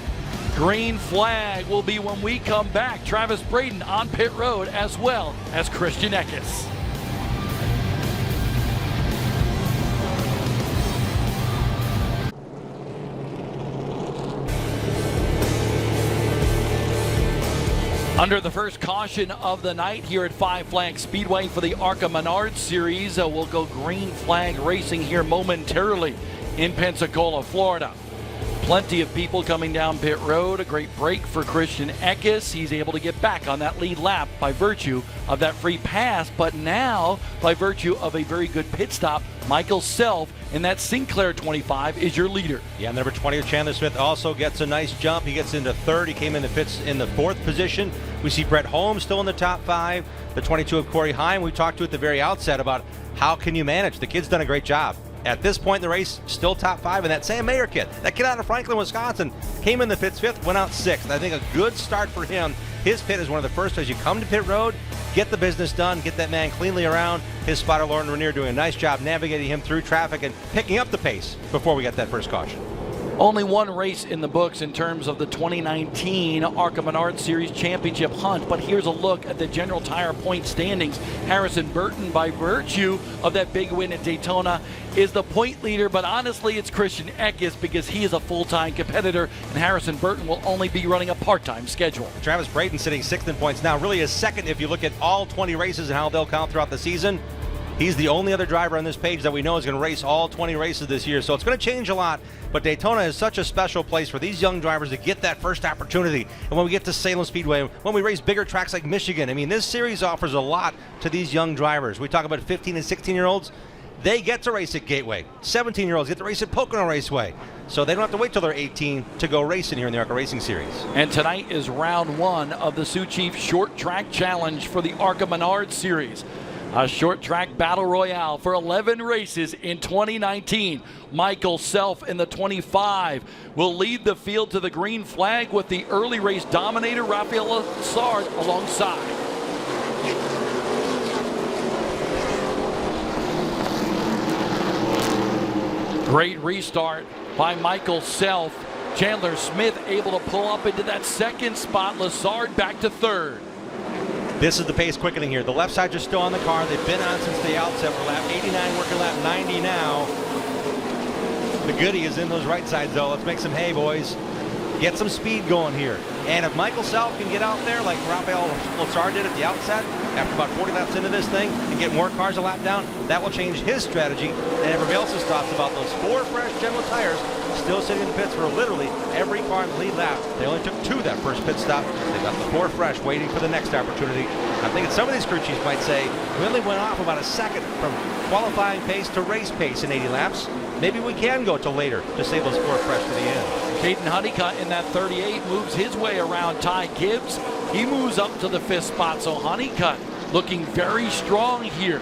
Green flag will be when we come back. Travis Braden on pit road as well as Christian Equis. Under the first caution of the night here at Five Flags Speedway for the ARCA Menards Series, we'll go green flag racing here momentarily in Pensacola, Florida. Plenty of people coming down pit road. A great break for Christian Equis. He's able to get back on that lead lap by virtue of that free pass, but now by virtue of a very good pit stop, Michael Self in that Sinclair 25 is your leader. Yeah, number 20 of Chandler Smith also gets a nice jump. He gets into 3rd. He came in the pits in the 4th position. We see Brent Holmes still in the top 5. The 22 of Corey Heim we talked to at the very outset about how can you manage. The kid's done a great job. At this point in the race, still top 5, and that Sam Mayer kid, that kid out of Franklin, Wisconsin, came in the pits 5th, went out 6th. I think a good start for him. His pit is one of the first as you come to pit road, get the business done, get that man cleanly around. His spotter, Lauren Renier, doing a nice job navigating him through traffic and picking up the pace before we get that first caution. Only one race in the books in terms of the 2019 ARCA Menards Series Championship hunt, but here's a look at the General Tire point standings. Harrison Burton, by virtue of that big win at Daytona, is the point leader, but honestly it's Christian Equis because he is a full-time competitor, and Harrison Burton will only be running a part-time schedule. Travis Braden sitting 6th in points now, really is 2nd if you look at all 20 races and how they'll count throughout the season. He's the only other driver on this page that we know is going to race all 20 races this year, so it's going to change a lot. But Daytona is such a special place for these young drivers to get that first opportunity. And when we get to Salem Speedway, when we race bigger tracks like Michigan, I mean, this series offers a lot to these young drivers. We talk about 15 and 16-year-olds. They get to race at Gateway. 17-year-olds get to race at Pocono Raceway. So they don't have to wait till they're 18 to go racing here in the ARCA Racing Series. And tonight is round 1 of the Sioux Chief Short Track Challenge for the ARCA Menards Series. A short track battle royale for 11 races in 2019. Michael Self in the 25 will lead the field to the green flag with the early race dominator Rafael Lessard alongside. Great restart by Michael Self. Chandler Smith able to pull up into that 2nd spot. Lessard back to 3rd. This is the pace quickening here. The left side just still on the car. They've been on since the outset. We're lap 89, working lap 90 now. The goodie is in those right sides, though. Let's make some hay, boys. Get some speed going here. And if Michael Self can get out there like Rafael Lessard did at the outset, after about 40 laps into this thing, and get more cars a lap down, that will change his strategy and everybody else's thoughts about those 4 fresh General tires still sitting in the pits for literally every car in the lead lap. They only took 2 that first pit stop. They got the 4 fresh waiting for the next opportunity. I'm thinking some of these crew chiefs might say, we only went off about a second from qualifying pace to race pace in 80 laps. Maybe we can go to later to save those 4 fresh to the end. Katyn Honeycutt in that 38 moves his way around Ty Gibbs. He moves up to the 5th spot, so Honeycutt looking very strong here.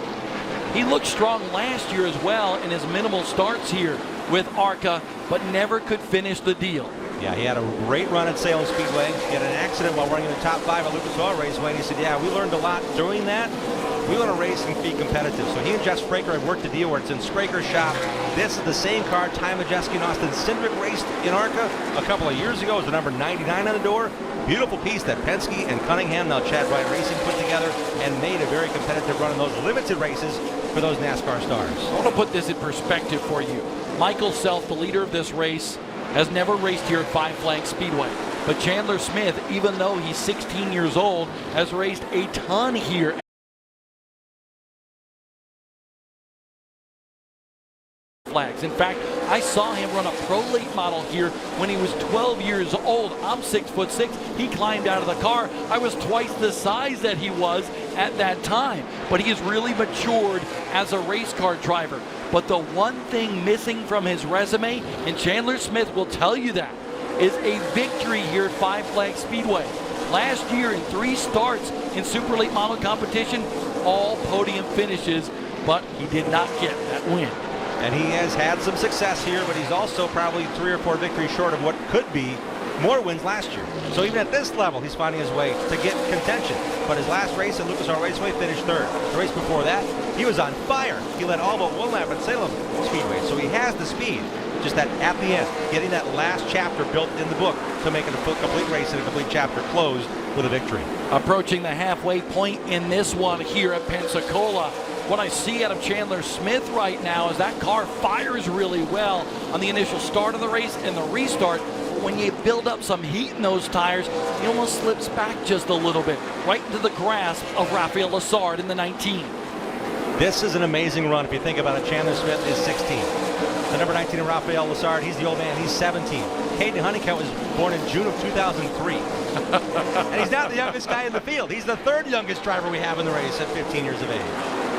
He looked strong last year as well in his minimal starts here with ARCA, but never could finish the deal. Yeah, he had a great run at Salem Speedway. He had an accident while running in the top 5 at Lucas Oil Raceway, and he said, yeah, we learned a lot doing that. We want to race and be competitive. So he and Jeff Spraker have worked a deal where it's in Spraker's shop. This is the same car Ty Majeski and Austin Cindric raced in ARCA a couple of years ago. It was the number 99 on the door. Beautiful piece that Penske and Cunningham, now Chad Wright Racing, put together and made a very competitive run in those limited races for those NASCAR stars. I want to put this in perspective for you. Michael Self, the leader of this race, has never raced here at Five Flags Speedway. But Chandler Smith, even though he's 16 years old, has raced a ton here. Flags. In fact, I saw him run a pro late model here when he was 12 years old. I'm 6'6". He climbed out of the car. I was twice the size that he was at that time. But he has really matured as a race car driver. But the one thing missing from his resume, and Chandler Smith will tell you that, is a victory here at Five Flags Speedway. Last year in 3 starts in super late model competition, all podium finishes, but he did not get that win. And he has had some success here, but he's also probably 3 or 4 victories short of what could be more wins last year. So even at this level, he's finding his way to get contention. But his last race at Lucas Oil Raceway finished 3rd. The race before that, he was on fire. He led all but 1 lap at Salem Speedway. So he has the speed. Just that at the end, getting that last chapter built in the book to make it a complete race and a complete chapter closed with a victory. Approaching the halfway point in this one here at Pensacola. What I see out of Chandler Smith right now is that car fires really well on the initial start of the race and the restart. But when you build up some heat in those tires, he almost slips back just a little bit, right into the grasp of Rafael Lessard in the 19. This is an amazing run. If you think about it, Chandler Smith is 16. The number 19 of Rafael Lessard, he's the old man, he's 17. Katyn Honeycutt was born in June of 2003. And he's not the youngest guy in the field. He's the 3rd youngest driver we have in the race at 15 years of age.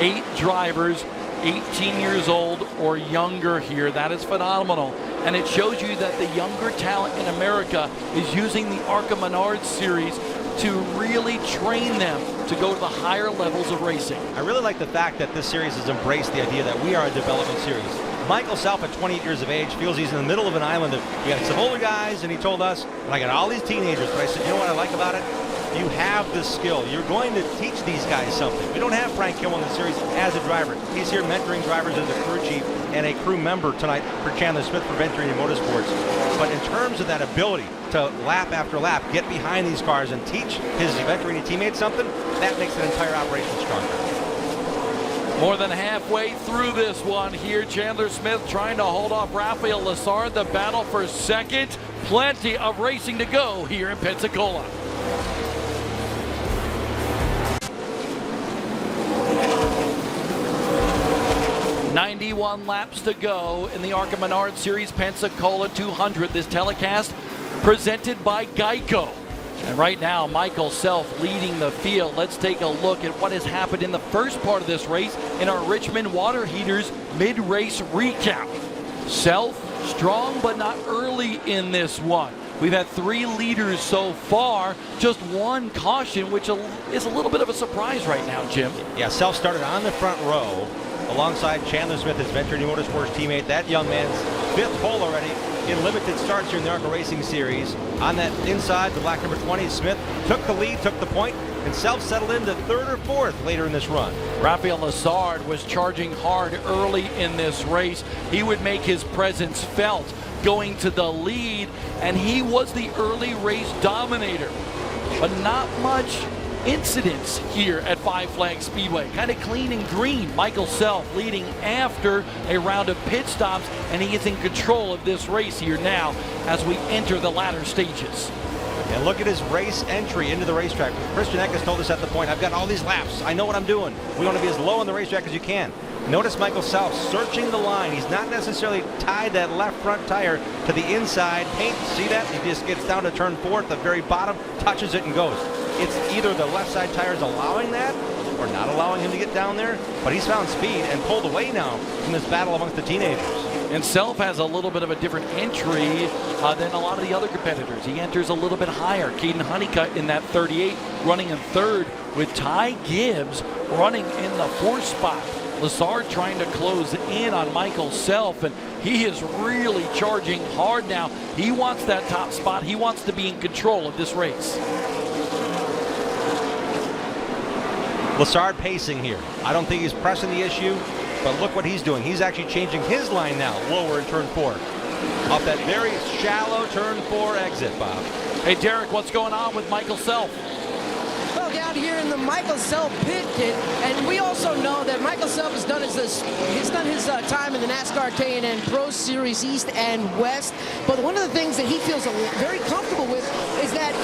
8 drivers, 18 years old or younger here. That is phenomenal. And it shows you that the younger talent in America is using the ARCA Menards series to really train them to go to the higher levels of racing. I really like the fact that this series has embraced the idea that we are a development series. Michael Self, at 28 years of age, feels he's in the middle of an island. We got some older guys, and he told us, and I got all these teenagers, but I said, you know what I like about it? You have the skill. You're going to teach these guys something. We don't have Frank Hill in the series as a driver. He's here mentoring drivers as a crew chief and a crew member tonight for Chandler Smith for Venturini Motorsports. But in terms of that ability to lap after lap get behind these cars and teach his Venturini teammates something, that makes the entire operation stronger. More than halfway through this one here, Chandler Smith trying to hold off Rafael Lessard. The battle for second. Plenty of racing to go here in Pensacola. .91 laps to go in the ARCA Menards Series Pensacola 200. This telecast presented by Geico. And right now, Michael Self leading the field. Let's take a look at what has happened in the first part of this race in our Richmond Water Heaters mid-race recap. Self strong but not early in this one. We've had 3 leaders so far, just 1 caution, which is a little bit of a surprise right now, Jim. Yeah, Self started on the front row alongside Chandler Smith, his Venturini Motorsports teammate. That young man's 5th pole already in limited starts here in the ARCA Racing Series. On that inside, the black number 20, Smith took the lead, took the point, and Self settled into 3rd or 4th later in this run. Rafael Lessard was charging hard early in this race. He would make his presence felt going to the lead, and he was the early race dominator. But not much incidents here at Five Flags Speedway. Kind of clean and green. Michael Self leading after a round of pit stops, and he is in control of this race here now as we enter the latter stages. And look at his race entry into the racetrack. Christian Eckes told us at the point, I've got all these laps. I know what I'm doing. We want to be as low on the racetrack as you can. Notice Michael Self searching the line. He's not necessarily tied that left front tire to the inside paint. See that? He just gets down to turn 4 at the very bottom, touches it and goes. It's either the left side tires allowing that or not allowing him to get down there, but he's found speed and pulled away now from this battle amongst the teenagers. And Self has a little bit of a different entry than a lot of the other competitors. He enters a little bit higher. Katyn Honeycutt in that 38, running in 3rd, with Ty Gibbs running in the 4th spot. Lessard trying to close in on Michael Self, and he is really charging hard now. He wants that top spot. He wants to be in control of this race. Lassard pacing here. I don't think he's pressing the issue, but look what he's doing. He's actually changing his line now, lower in turn 4. Off that very shallow turn 4 exit, Bob. Hey, Derek, what's going on with Michael Self? Well, down here in the Michael Self pit, and we also know that Michael Self has done his time in the NASCAR K&N Pro Series East and West. But one of the things that he feels very comfortable with is that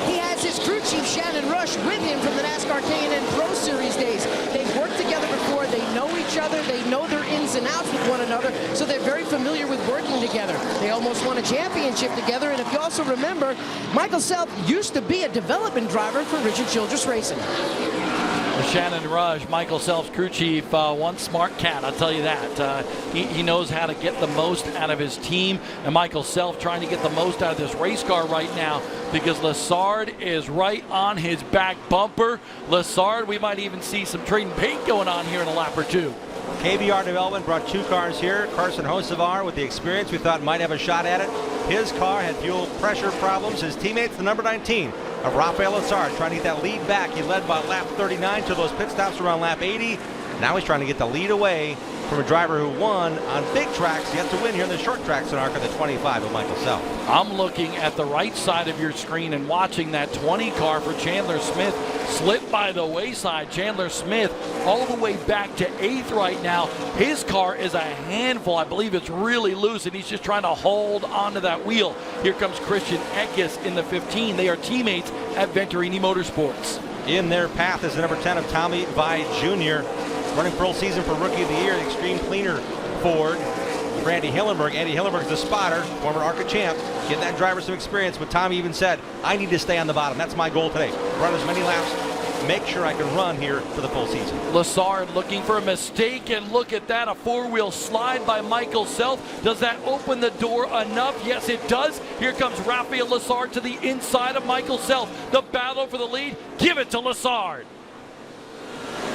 he has his crew chief Shannon Rush with him from the NASCAR K&N Pro Series days. They've worked together before. They know each other. They know their ins and outs with one another, so they're very familiar with working together. They almost won a championship together, and if you also remember, Michael Self used to be a development driver for Richard Childress Racing. Shannon Rush, Michael Self's crew chief, one smart cat, I'll tell you that. He knows how to get the most out of his team, and Michael Self trying to get the most out of this race car right now because Lassard is right on his back bumper. Lassard, we might even see some trading paint going on here in a lap or two. KBR Development brought 2 cars here. Carson Hocevar, with the experience we thought might have a shot at it. His car had fuel pressure problems. His teammates, the number 19 of Rafael Lassard, trying to get that lead back. He led by lap 39 to those pit stops around lap 80. Now he's trying to get the lead away from a driver who won on big tracks. He has to win here in the short tracks in ARCA, the 25 of Michael Self. I'm looking at the right side of your screen and watching that 20 car for Chandler Smith slip by the wayside. Chandler Smith all the way back to 8th right now. His car is a handful. I believe it's really loose, and he's just trying to hold onto that wheel. Here comes Christian Equis in the 15. They are teammates at Venturini Motorsports. In their path is the number 10 of Tommy Vi Jr., running full season for Rookie of the Year, the Extreme Cleaner Ford. Randy Hillenberg. Andy Hillenberg's the spotter, former ARCA champ. Getting that driver some experience, but Tommy even said, I need to stay on the bottom. That's my goal today. Run as many laps, make sure I can run here for the full season. Lassard looking for a mistake, and look at that, a 4-wheel slide by Michael Self. Does that open the door enough? Yes, it does. Here comes Rafael Lassard to the inside of Michael Self. The battle for the lead. Give it to Lassard.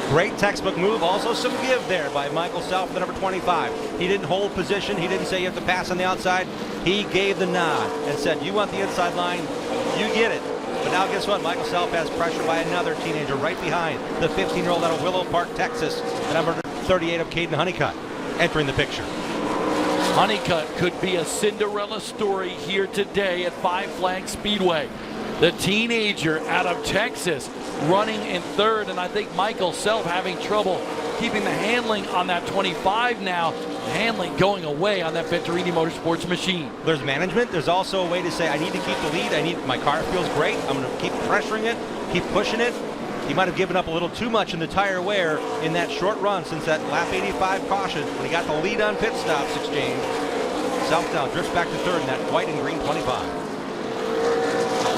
Great textbook move. Also some give there by Michael Self, the number 25. He didn't hold position. He didn't say you have to pass on the outside. He gave the nod and said, you want the inside line, you get it. But now guess what? Michael Self has pressure by another teenager right behind. The 15-year-old out of Willow Park, Texas. The number 38 of Katyn Honeycutt entering the picture. Honeycutt could be a Cinderella story here today at Five Flags Speedway. The teenager out of Texas running in 3rd, and I think Michael Self having trouble keeping the handling on that 25 now. Handling going away on that Venturini Motorsports machine. There's management. There's also a way to say, I need to keep the lead. My car feels great. I'm going to keep pressuring it, keep pushing it. He might have given up a little too much in the tire wear in that short run since that lap 85 caution when he got the lead on pit stops exchange. Self now drifts back to 3rd in that white and green 25.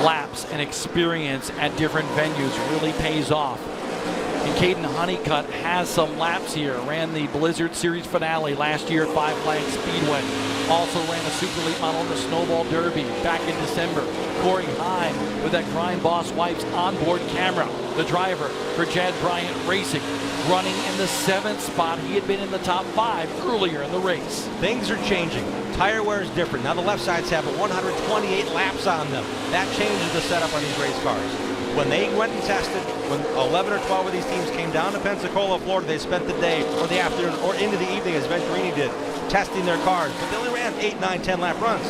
Laps and experience at different venues really pays off. And Katyn Honeycutt has some laps here. Ran the Blizzard Series finale last year at Five Flags Speedway. Also ran a Super Late Model in the Snowball Derby back in December. Corey Heim with that Crime Boss Wipes onboard camera. The driver for Chad Bryant Racing, running in the 7th spot. He had been in the top 5 earlier in the race. Things are changing. Tire wear is different. Now the left sides have 128 laps on them. That changes the setup on these race cars. When they went and tested, when 11 or 12 of these teams came down to Pensacola, Florida, they spent the day or the afternoon or into the evening, as Venturini did, testing their cars. But they only ran 8, 9, 10 lap runs.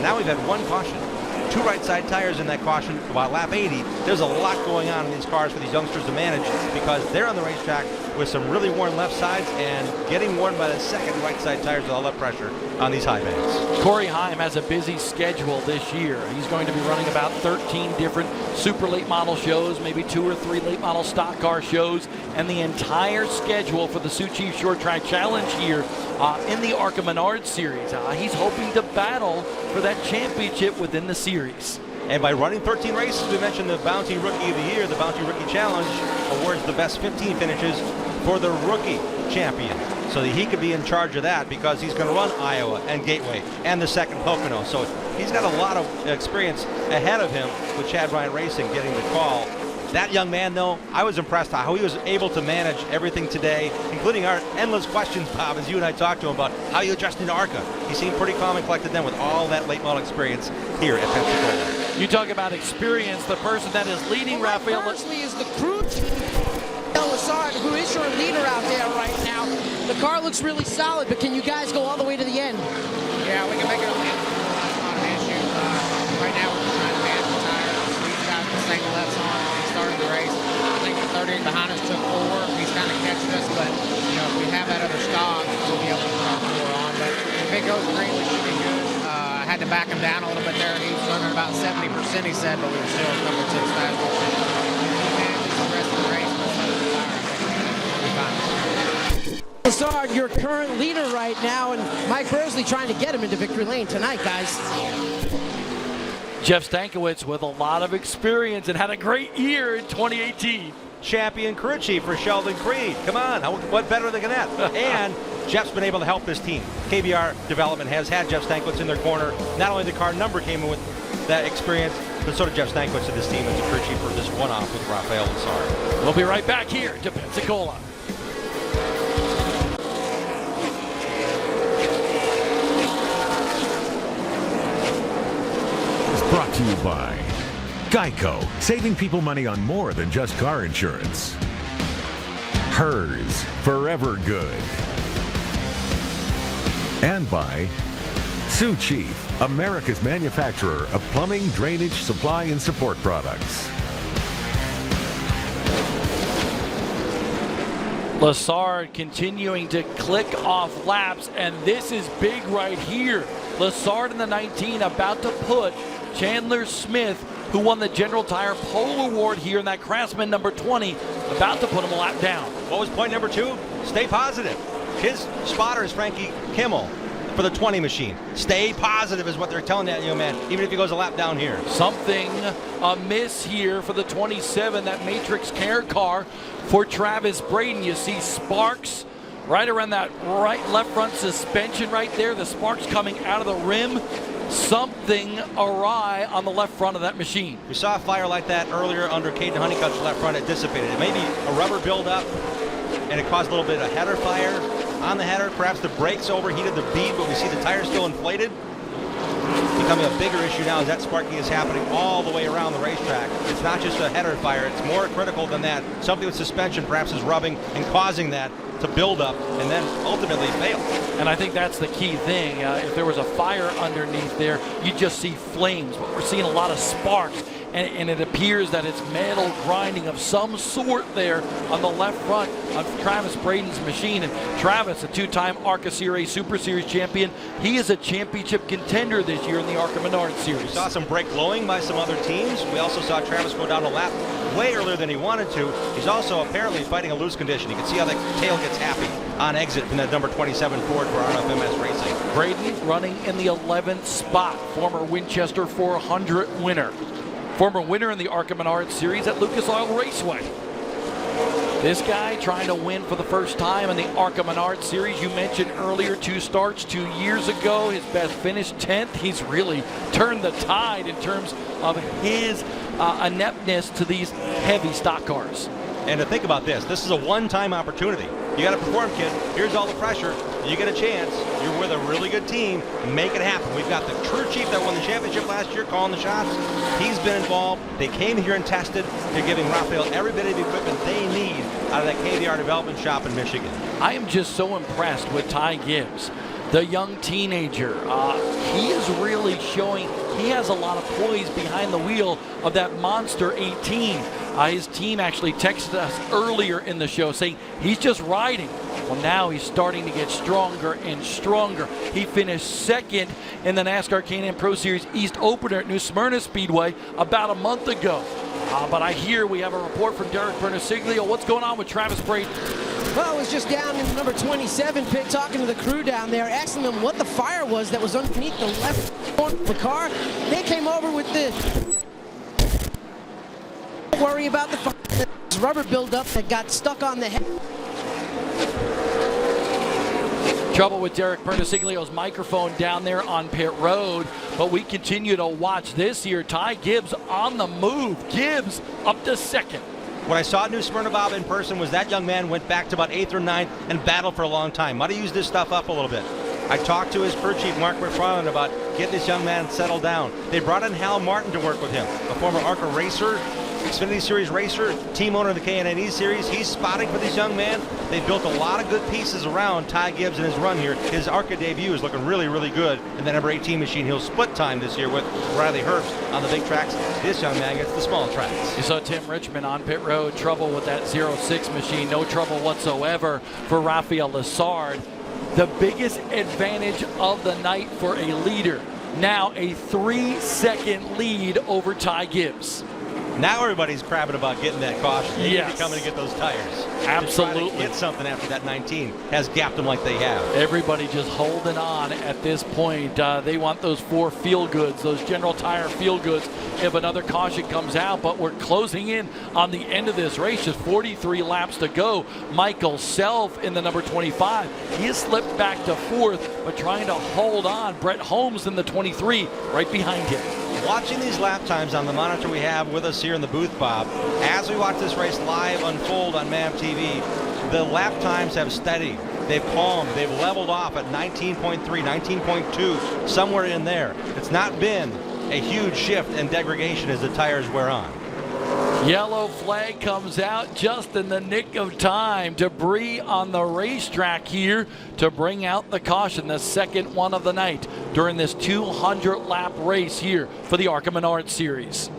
Now we've had one caution. 2 right side tires in that caution about lap 80. There's a lot going on in these cars for these youngsters to manage because they're on the racetrack with some really worn left sides and getting worn by the second right side tires with all that pressure on these high bands. Corey Heim has a busy schedule this year. He's going to be running about 13 different super late model shows, maybe 2 or 3 late model stock car shows, and the entire schedule for the Sioux Chief Short Track Challenge here in the ARCA Menards series. He's hoping to battle for that championship within the series. And by running 13 races, we mentioned the Bounty Rookie of the Year, the Bounty Rookie Challenge awards the best 15 finishes for the rookie champion. So that he could be in charge of that because he's going to run Iowa and Gateway and the second Pocono. So he's got a lot of experience ahead of him with Chad Bryant Racing getting the call. That young man, though, I was impressed how he was able to manage everything today, including our endless questions, Bob, as you and I talked to him about how you adjusting to ARCA. He seemed pretty calm and collected then with all that late model experience here at Pensacola. You talk about experience, the person that is leading Rafael. Firstly is the crew chief. is your leader out there right now. The car looks really solid, but can you guys go all the way to the end? Yeah, we can make it a win. That's not an issue. Right now, we're just trying to manage the tires. We've got the same lefts on. We started the race. I think the 38 behind us took 4. He's kind of catching us, but if we have that other stop, we'll be able to put our 4 on. But if it goes green, we should be good. I had to back him down a little bit there. He was running about 70%, he said, but we were still a couple ticks fast. The rest of the race, we'll be fine. Lassard, your current leader right now, and Mike Bursley trying to get him into victory lane tonight, guys. Jeff Stankiewicz with a lot of experience and had a great year in 2018. Champion crew chief for Sheldon Creed. Come on, what better than that? And Jeff's been able to help this team. KBR Development has had Jeff Stankiewicz in their corner. Not only the car number came in with that experience, but so did Jeff Stankiewicz to this team as a crew chief for this one-off with Rafael Lassard. We'll be right back here to Pensacola. Brought to you by Geico, saving people money on more than just car insurance. Hers, forever good. And by Sioux Chief, America's manufacturer of plumbing, drainage, supply, and support products. Lassard continuing to click off laps, and this is big right here. Lassard in the 19 about to put Chandler Smith, who won the General Tire Pole Award here in that Craftsman number 20, about to put him a lap down. What was point number 2? Stay positive. His spotter is Frankie Kimmel for the 20 machine. Stay positive is what they're telling that young man, even if he goes a lap down here. Something amiss here for the 27, that Matrix Care car for Travis Braden. You see sparks right around that left front suspension right there. The sparks coming out of the rim. Something awry on the left front of that machine. We saw a fire like that earlier under Katyn Honeycutt's left front. It dissipated. It may be a rubber buildup, and it caused a little bit of header fire on the header. Perhaps the brakes overheated the bead, but we see the tire still inflated. Becoming a bigger issue now as that sparking is happening all the way around the racetrack. It's not just a header fire. It's more critical than that. Something with suspension perhaps is rubbing and causing that to build up and then ultimately fail. And I think that's the key thing. If there was a fire underneath there, you just see flames, but we're seeing a lot of sparks, and it appears that it's metal grinding of some sort there on the left front of Travis Braden's machine. And Travis, a two-time ARCA Series Super Series champion, he is a championship contender this year in the ARCA Menards Series. We saw some brake blowing by some other teams. We also saw Travis go down a lap way earlier than he wanted to. He's also apparently fighting a loose condition. You can see how the tail gets happy on exit from that number 27 Ford for RFMS Racing. Braden running in the 11th spot, former Winchester 400 winner. Former winner in the ARCA Menards Series at Lucas Oil Raceway. This guy trying to win for the first time in the ARCA Menards Series. You mentioned earlier 2 starts 2 years ago. His best finish 10th. He's really turned the tide in terms of his ineptness to these heavy stock cars. And to think about this is a one-time opportunity. You got to perform, kid. Here's all the pressure. You get a chance. You're with a really good team. Make it happen. We've got the crew chief that won the championship last year calling the shots. He's been involved. They came here and tested. They're giving Rafael every bit of equipment they need out of that KBR development shop in Michigan. I am just so impressed with Ty Gibbs, the young teenager. He is really showing he has a lot of poise behind the wheel of that Monster 18. His team actually texted us earlier in the show saying he's just riding. Well, now he's starting to get stronger and stronger. He finished second in the NASCAR Can-Am Pro Series East Opener at New Smyrna Speedway about a month ago. But I hear we have a report from Derek Bernasiglio. What's going on with Travis Braden? Well, I was just down in the number 27 pit talking to the crew down there, asking them what the fire was that was underneath the left corner of the car. They came over with the... Don't worry about the fire. This rubber buildup that got stuck on the head. Trouble with Derek Bernasiglio's microphone down there on pit road, but we continue to watch this here. Ty Gibbs on the move. Gibbs up to second. What I saw at New Smyrna, Bob, in person was that young man went back to about 8th or 9th and battled for a long time. Might have used this stuff up a little bit. I talked to his crew chief, Mark McFarland, about getting this young man settled down. They brought in Hal Martin to work with him, a former ARCA racer, Xfinity Series racer, team owner of the K&N Series. He's spotting for these young men. They've built a lot of good pieces around Ty Gibbs and his run here. His ARCA debut is looking really, really good. And the number 18 machine, he'll split time this year with Riley Herbst on the big tracks. This young man gets the small tracks. You saw Tim Richmond on pit road, trouble with that 06 machine, no trouble whatsoever for Rafael Lessard. The biggest advantage of the night for a leader. Now a 3-second lead over Ty Gibbs. Now everybody's crabbing about getting that caution. They need to come in and get those tires. Absolutely. To get something after that 19 has gapped them like they have. Everybody just holding on at this point. They want those 4 feel goods, those General Tire feel goods if another caution comes out. But we're closing in on the end of this race. Just 43 laps to go. Michael Self in the number 25. He has slipped back to 4th, but trying to hold on. Brent Holmes in the 23 right behind him. Watching these lap times on the monitor we have with us here in the booth, Bob, as we watch this race live unfold on MAV TV, the lap times have steadied. They've calmed. They've leveled off at 19.3, 19.2, somewhere in there. It's not been a huge shift and degradation as the tires wear on. Yellow flag comes out just in the nick of time. Debris on the racetrack here to bring out the caution, the second one of the night during this 200-lap race here for the ARCA Menards Series.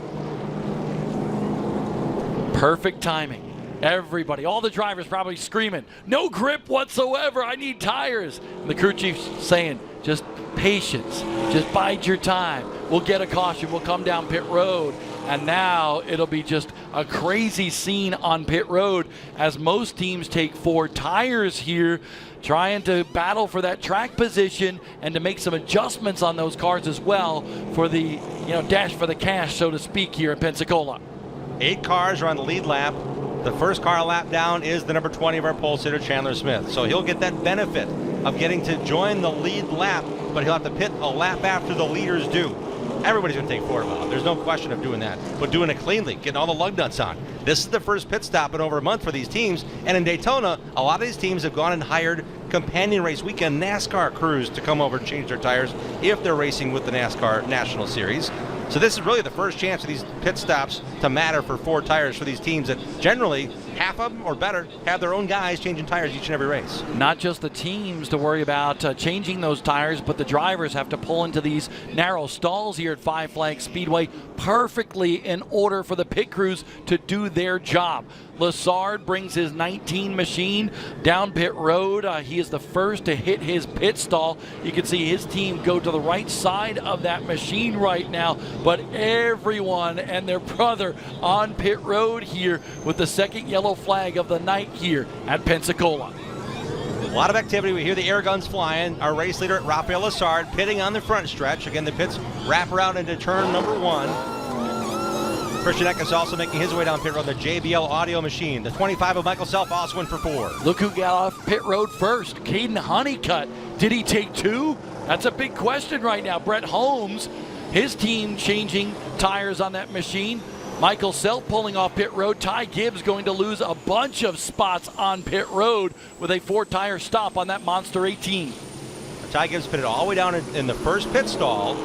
Perfect timing. Everybody, all the drivers probably screaming, no grip whatsoever, I need tires. And the crew chief's saying, just patience, just bide your time. We'll get a caution, we'll come down pit road. And now it'll be just a crazy scene on pit road as most teams take 4 tires here, trying to battle for that track position and to make some adjustments on those cars as well for the dash for the cash, so to speak, here in Pensacola. 8 cars are on the lead lap. The first car a lap down is the number 20 of our pole sitter, Chandler Smith. So he'll get that benefit of getting to join the lead lap, but he'll have to pit a lap after the leaders do. Everybody's going to take 4 Bob. There's no question of doing that. But doing it cleanly, getting all the lug nuts on. This is the first pit stop in over a month for these teams. And in Daytona, a lot of these teams have gone and hired companion race weekend NASCAR crews to come over and change their tires if they're racing with the NASCAR National Series. So this is really the first chance of these pit stops to matter for 4 tires for these teams that generally, half of them or better, have their own guys changing tires each and every race. Not just the teams to worry about changing those tires, but the drivers have to pull into these narrow stalls here at Five Flags Speedway perfectly in order for the pit crews to do their job. Lessard brings his 19 machine down pit road. He is the first to hit his pit stall. You can see his team go to the right side of that machine right now, but everyone and their brother on pit road here with the second yellow flag of the night here at Pensacola. A lot of activity. We hear the air guns flying. Our race leader, Rafael Lessard, pitting on the front stretch. Again, the pits wrap around into turn number 1. Christian Equis also making his way down pit road, the JBL audio machine. The 25 of Michael Self also in for 4. Look who got off pit road first. Katyn Honeycutt. Did he take 2? That's a big question right now. Brent Holmes, his team changing tires on that machine. Michael Self pulling off pit road. Ty Gibbs going to lose a bunch of spots on pit road with a 4-tire stop on that Monster 18. Ty Gibbs pitted all the way down in the first pit stall.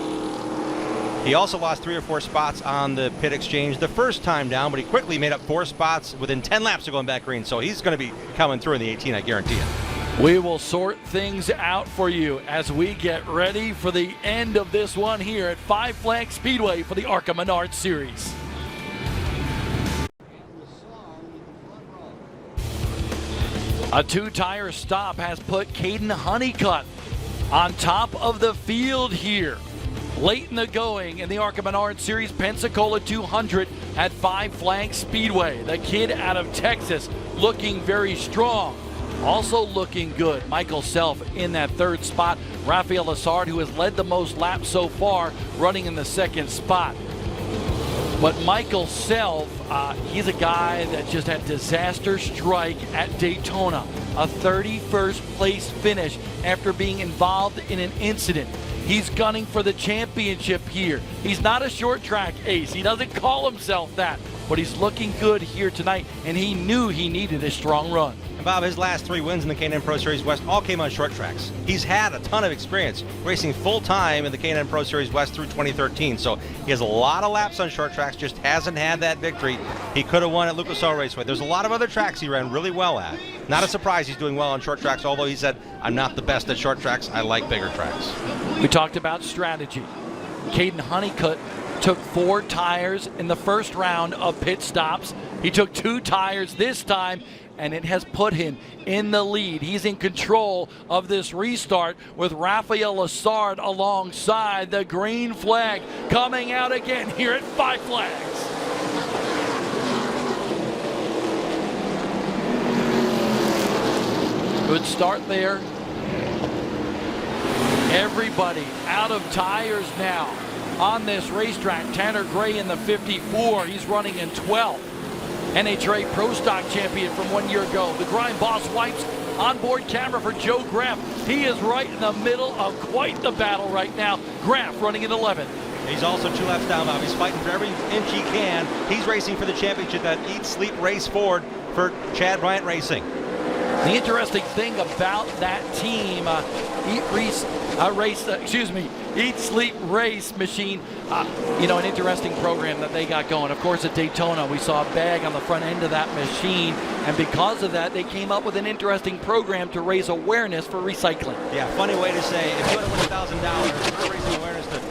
He also lost 3 or 4 spots on the pit exchange the first time down, but he quickly made up 4 spots within 10 laps of going back green. So he's going to be coming through in the 18, I guarantee it. We will sort things out for you as we get ready for the end of this one here at Five Flags Speedway for the ARCA Menards Series. A 2-tire stop has put Katyn Honeycutt on top of the field here. Late in the going in the ARCA Menards Series Pensacola 200 at Five Flags Speedway. The kid out of Texas looking very strong. Also looking good, Michael Self in that 3rd spot. Rafael Lessard, who has led the most laps so far, running in the 2nd spot. But Michael Self, he's a guy that just had disaster strike at Daytona. A 31st place finish after being involved in an incident. He's gunning for the championship here. He's not a short track ace. He doesn't call himself that. but he's looking good here tonight, and he knew he needed a strong run. And Bob, his last 3 wins in the K&N Pro Series West all came on short tracks. He's had a ton of experience racing full-time in the K&N Pro Series West through 2013, so he has a lot of laps on short tracks, just hasn't had that victory. He could have won at Lucas Oil Raceway. There's a lot of other tracks he ran really well at. Not a surprise he's doing well on short tracks, although he said, I'm not the best at short tracks, I like bigger tracks. We talked about strategy. Katyn Honeycutt took 4 tires in the first round of pit stops. He took 2 tires this time, and it has put him in the lead. He's in control of this restart with Rafael Lessard alongside. The green flag coming out again here at Five Flags. Good start there. Everybody out of tires now on this racetrack. Tanner Gray in the 54. He's running in 12th. NHRA Pro Stock champion from 1 year ago. The Grind Boss wipes onboard camera for Joe Graff. He is right in the middle of quite the battle right now. Graff running in 11th. He's also 2 laps down, Bob. He's fighting for every inch he can. He's racing for the championship, that Eat, Sleep, Race Ford for Chad Bryant Racing. The interesting thing about that team, Eat, Sleep, Race machine, an interesting program that they got going. Of course, at Daytona, we saw a bag on the front end of that machine, and because of that, they came up with an interesting program to raise awareness for recycling. Yeah, funny way to say, if you want to win $1,000, we're raising awareness to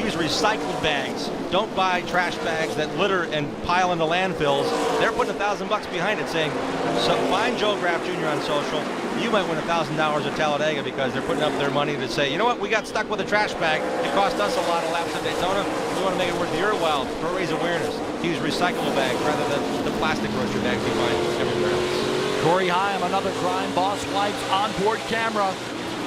use recycled bags. Don't buy trash bags that litter and pile into landfills. They're putting $1,000 behind it, saying, so find Joe Graff Jr. on social. You might win $1,000 at Talladega because they're putting up their money to say, you know what, we got stuck with a trash bag. It cost us a lot of laps at Daytona. We want to make it worth your while to raise awareness. To use recyclable bags rather than the plastic grocery bags you find everywhere else. Corey Haim, another Grind Boss wipes onboard camera.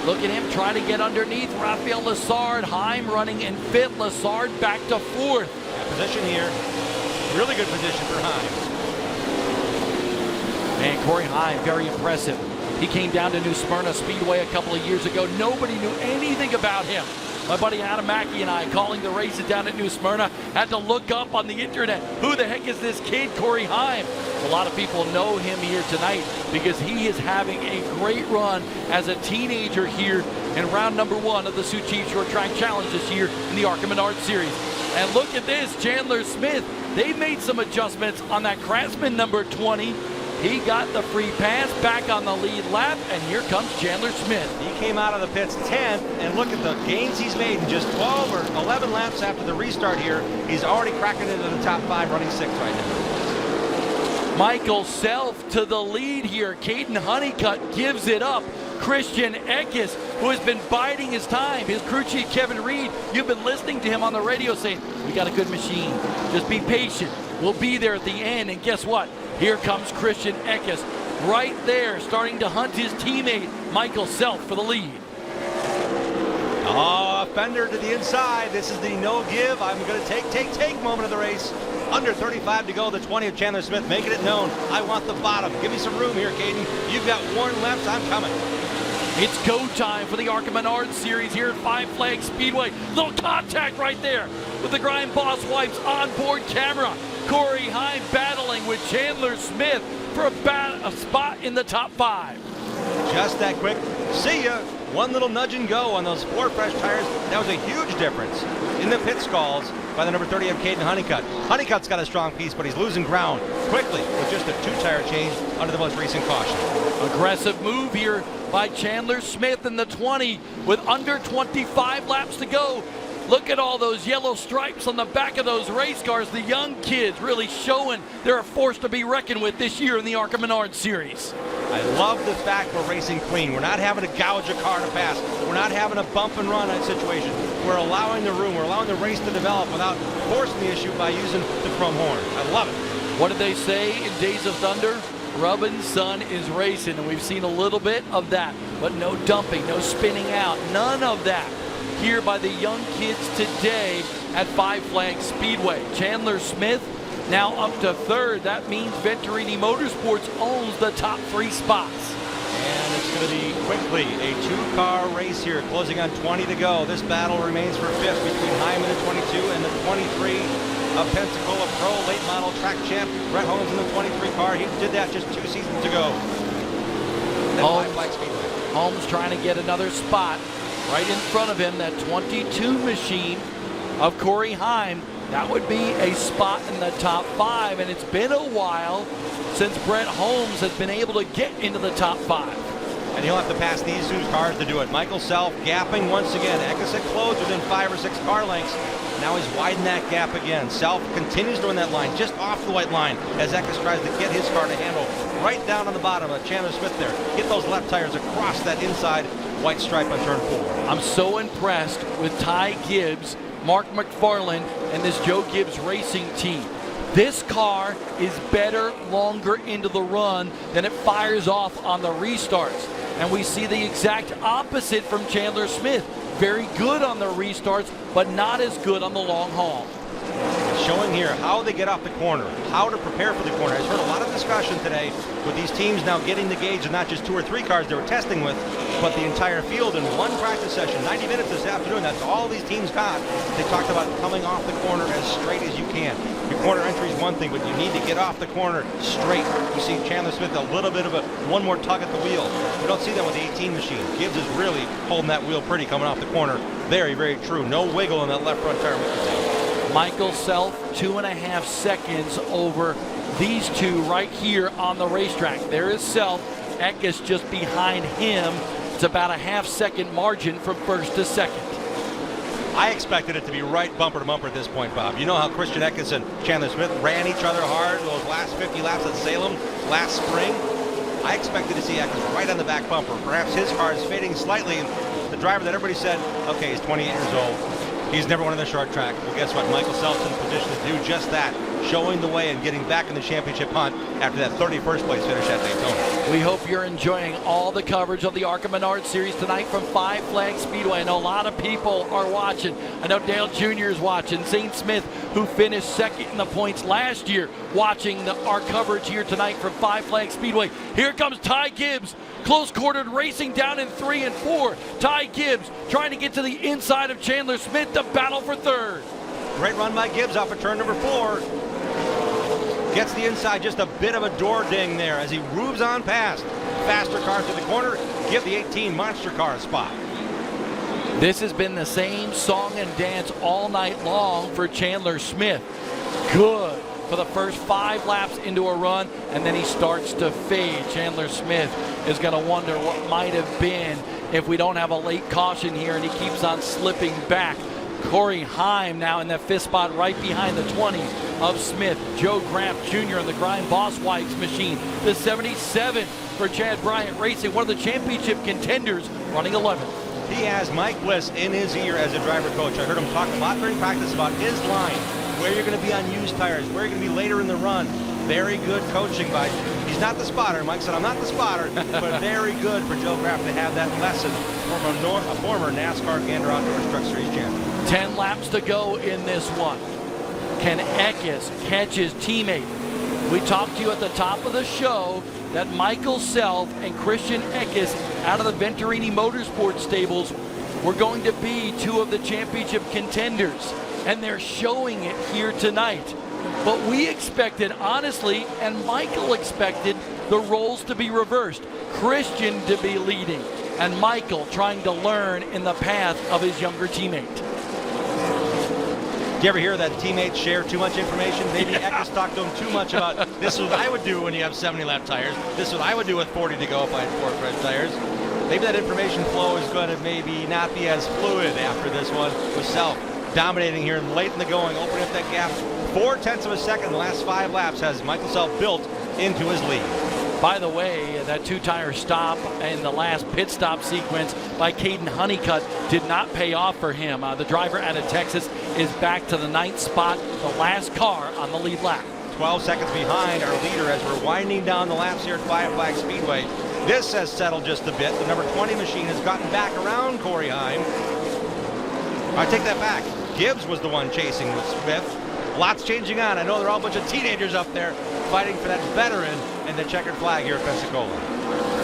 Look at him trying to get underneath Rafael Lessard. Haim running in 5th. Lessard back to 4th. Position here. Really good position for Haim. And Corey Haim, very impressive. He came down to New Smyrna Speedway a couple of years ago. Nobody knew anything about him. My buddy Adam Mackey and I, calling the races down at New Smyrna, had to look up on the internet. Who the heck is this kid, Corey Haim? A lot of people know him here tonight because he is having a great run as a teenager here in round number 1 of the Sioux Chief Short Track Challenge this year in the ARCA Menards Series. And look at this, Chandler Smith. They made some adjustments on that Craftsman number 20. He got the free pass back on the lead lap, and here comes Chandler Smith. He came out of the pits 10th, and look at the gains he's made in just 12 or 11 laps after the restart here. He's already cracking into the top 5, running 6th right now. Michael Self to the lead here. Katyn Honeycutt gives it up. Christian Equis, who has been biding his time. His crew chief, Kevin Reed, you've been listening to him on the radio saying, we got a good machine. Just be patient. We'll be there at the end. And guess what? Here comes Christian Equis right there, starting to hunt his teammate, Michael Self, for the lead. Oh, Fender to the inside. This is the no give. I'm going to take moment of the race. Under 35 to go, the 20 of Chandler Smith, making it known. I want the bottom. Give me some room here, Katyn. You've got worn laps. I'm coming. It's go time for the ARCA Menards Series here at Five Flags Speedway. Little contact right there with the Grind Boss wipes onboard camera. Corey Haim battling with Chandler Smith for a spot in the top 5. Just that quick. See ya. One little nudge and go on those 4 fresh tires. That was a huge difference in the pit stalls by the number 30 of Katyn Honeycutt. Honeycutt's got a strong piece, but he's losing ground quickly with just a 2-tire change under the most recent caution. Aggressive move here by Chandler Smith in the 20 with under 25 laps to go. Look at all those yellow stripes on the back of those race cars. The young kids really showing they're a force to be reckoned with this year in the ARCA Menards Series. I love the fact we're racing clean. We're not having to gouge a car to pass. We're not having a bump and run situation. We're allowing the room. We're allowing the race to develop without forcing the issue by using the chrome horn. I love it. What did they say in Days of Thunder? Rubbin' Sun is racing, and we've seen a little bit of that, but no dumping, no spinning out, none of that here by the young kids today at Five Flags Speedway. Chandler Smith now up to 3rd. That means Venturini Motorsports owns the top 3 spots. And it's going to be quickly a 2-car race here, closing on 20 to go. This battle remains for 5th between Haim in the 22 and the 23 of Pensacola Pro late model track champ Brent Holmes in the 23 car. He did that just 2 seasons ago. Holmes trying to get another spot right in front of him. That 22 machine of Corey Heim. That would be a spot in the top 5, and it's been a while since Brent Holmes has been able to get into the top 5. And he'll have to pass these 2 cars to do it. Michael Self gapping once again. Equis had closed within 5 or 6 car lengths. Now he's widened that gap again. Self continues to run that line just off the white line as Equis tries to get his car to handle right down on the bottom of Chandler Smith there. Get those left tires across that inside white stripe on turn 4. I'm so impressed with Ty Gibbs, Mark McFarland, and this Joe Gibbs racing team. This car is better longer into the run than it fires off on the restarts. And we see the exact opposite from Chandler Smith. Very good on the restarts, but not as good on the long haul. Showing here how they get off the corner, how to prepare for the corner. I've heard a lot of discussion today with these teams now getting the gauge of not just 2 or 3 cars they were testing with, but the entire field in one practice session. 90 minutes this afternoon, that's all these teams got. They talked about coming off the corner as straight as you can. Your corner entry is one thing, but you need to get off the corner straight. You see Chandler Smith a little bit of one more tug at the wheel. We don't see that with the 18 machine. Gibbs is really holding that wheel pretty coming off the corner. Very, very true. No wiggle in that left front tire. Michael Self, 2.5 seconds over these 2 right here on the racetrack. There is Self. Equis just behind him. It's about a half-second margin from first to second. I expected it to be right bumper to bumper at this point, Bob. You know how Christian Equis and Chandler Smith ran each other hard those last 50 laps at Salem last spring. I expected to see Equis right on the back bumper. Perhaps his car is fading slightly. The driver that everybody said, okay, he's 28 years old. He's never won on the short track. Well, guess what? Michael Self's in position to do just that, showing the way and getting back in the championship hunt after that 31st place finish at Daytona. We hope you're enjoying all the coverage of the ARCA Menards series tonight from Five Flag Speedway. I know a lot of people are watching. I know Dale Jr. is watching. Zane Smith, who finished second in the points last year, watching our coverage here tonight from Five Flag Speedway. Here comes Ty Gibbs. Close-quartered racing down in 3 and 4. Ty Gibbs trying to get to the inside of Chandler Smith to battle for third. Great run by Gibbs off of turn number 4. Gets the inside, just a bit of a door ding there as he moves on past. Faster cars to the corner, give the 18 monster car a spot. This has been the same song and dance all night long for Chandler Smith. Good for the first 5 laps into a run, and then he starts to fade. Chandler Smith is going to wonder what might have been if we don't have a late caution here, and he keeps on slipping back. Corey Heim now in that 5th spot right behind the 20 of Smith. Joe Graf Jr. in the Grind Boss Whites machine. The 77 for Chad Bryant Racing, one of the championship contenders, running 11th. He has Mike Bliss in his ear as a driver coach. I heard him talk a lot during practice about his line, where you're going to be on used tires, where you're going to be later in the run. Very good coaching by, he's not the spotter. Mike said, I'm not the spotter, but very good for Joe Graf to have that lesson from a former NASCAR Gander Outdoor Truck Series champion. 10 laps to go in this one. Can Equis catch his teammate? We talked to you at the top of the show that Michael Self and Christian Equis out of the Venturini Motorsports stables were going to be 2 of the championship contenders, and they're showing it here tonight. But we expected, honestly, and Michael expected, the roles to be reversed. Christian to be leading, and Michael trying to learn in the path of his younger teammate. Do you ever hear that teammates share too much information? Maybe Equis talked to him too much about, this is what I would do when you have 70-lap tires. This is what I would do with 40 to go if I had 4 fresh tires. Maybe that information flow is going to maybe not be as fluid after this one, with Self dominating here late in the going, opening up that gap. 0.4 of a second in the last 5 laps has Michael Self built into his lead. By the way, that 2-tire stop in the last pit stop sequence by Katyn Honeycutt did not pay off for him. The driver out of Texas is back to the 9th spot, the last car on the lead lap. 12 seconds behind our leader as we're winding down the laps here at Five Flag Speedway. This has settled just a bit. The number 20 machine has gotten back around Corey Heim. I take that back. Gibbs was the one chasing with Smith. Lots changing on. I know they're all a bunch of teenagers up there fighting for that veteran and the checkered flag here at Pensacola.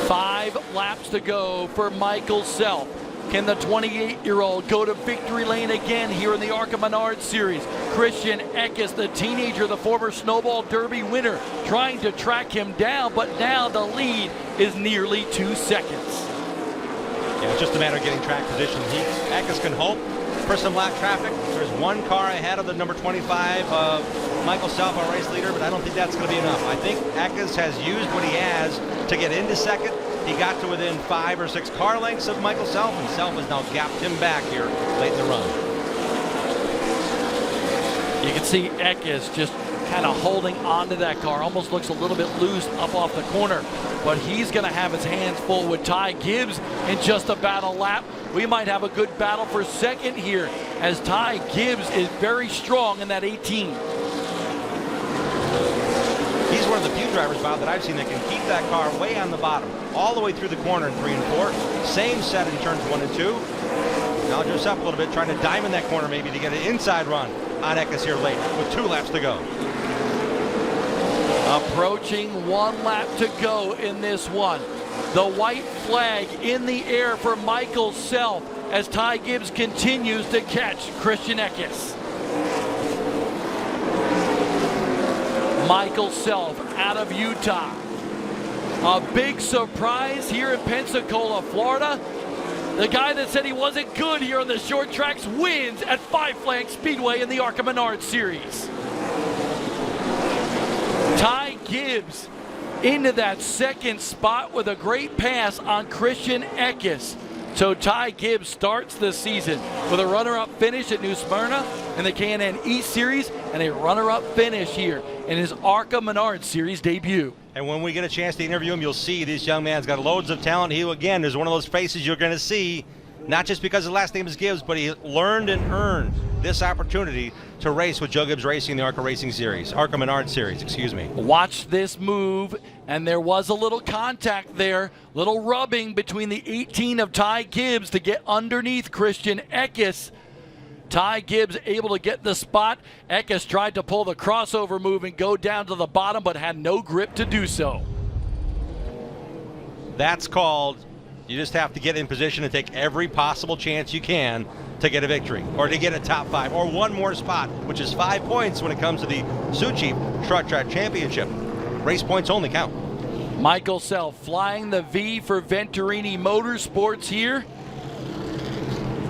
5 laps to go for Michael Self. Can the 28-year-old go to victory lane again here in the ARCA Menards Series? Christian Equis, the teenager, the former Snowball Derby winner, trying to track him down, but now the lead is nearly 2 seconds. Yeah, it's just a matter of getting track position. Equis can hope for some lap traffic. There's one car ahead of the number 25, Michael Self, our race leader, but I don't think that's going to be enough. I think Equis has used what he has to get into second. He got to within 5 or 6 car lengths of Michael Self, and Self has now gapped him back here late in the run. You can see Equis just kind of holding onto that car. Almost looks a little bit loose up off the corner, but he's going to have his hands full with Ty Gibbs in just about a lap. We might have a good battle for second here, as Ty Gibbs is very strong in that 18. He's one of the few drivers, Bob, that I've seen that can keep that car way on the bottom, all the way through the corner in 3 and 4. Same set in turns 1 and 2. Now just up a little bit, trying to diamond that corner maybe to get an inside run on Equis here late with 2 laps to go. Approaching 1 lap to go in this one. The white flag in the air for Michael Self as Ty Gibbs continues to catch Christian Equis. Michael Self out of Utah. A big surprise here in Pensacola, Florida. The guy that said he wasn't good here on the short tracks wins at Five Flag Speedway in the ARCA Menards Series. Ty Gibbs into that second spot with a great pass on Christian Equis. So Ty Gibbs starts the season with a runner-up finish at New Smyrna in the K&N East Series and a runner-up finish here in his ARCA Menards Series debut. And when we get a chance to interview him, you'll see this young man's got loads of talent. He, again, is one of those faces you're going to see, not just because his last name is Gibbs, but he learned and earned this opportunity to race with Joe Gibbs Racing in the ARCA Menards Series, excuse me. Watch this move, and there was a little contact there, little rubbing between the 18 of Ty Gibbs to get underneath Christian Equis. Ty Gibbs able to get the spot. Equis tried to pull the crossover move and go down to the bottom, but had no grip to do so. That's called, you just have to get in position and take every possible chance you can to get a victory or to get a top 5 or one more spot, which is 5 points when it comes to the Sioux Chief Short Track Championship. Race points only count. Michael Self flying the V for Venturini Motorsports here,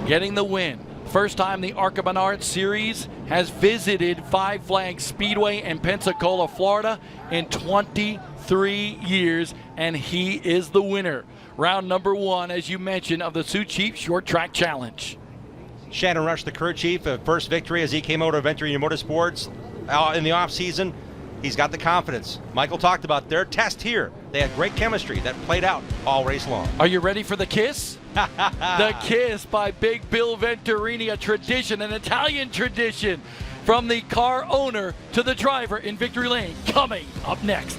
getting the win. First time the ARCA Menards Series has visited Five Flag Speedway in Pensacola, Florida in 23 years, and he is the winner. Round number 1, as you mentioned, of the Sioux Chief Short Track Challenge. Shannon Rush, the crew chief, first victory as he came out of Venturini Motorsports in the offseason. He's got the confidence. Michael talked about their test here. They had great chemistry that played out all race long. Are you ready for the kiss? The kiss by Big Bill Venturini, a tradition, an Italian tradition, from the car owner to the driver in victory lane, coming up next.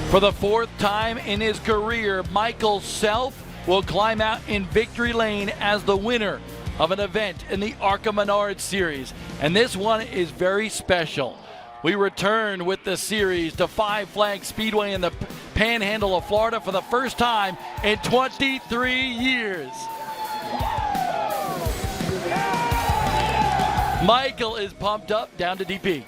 For the 4th time in his career, Michael Self will climb out in victory lane as the winner of an event in the ARCA Menards Series. And this one is very special. We return with the series to Five Flag Speedway in the Panhandle of Florida for the first time in 23 years. Michael is pumped up down to DP.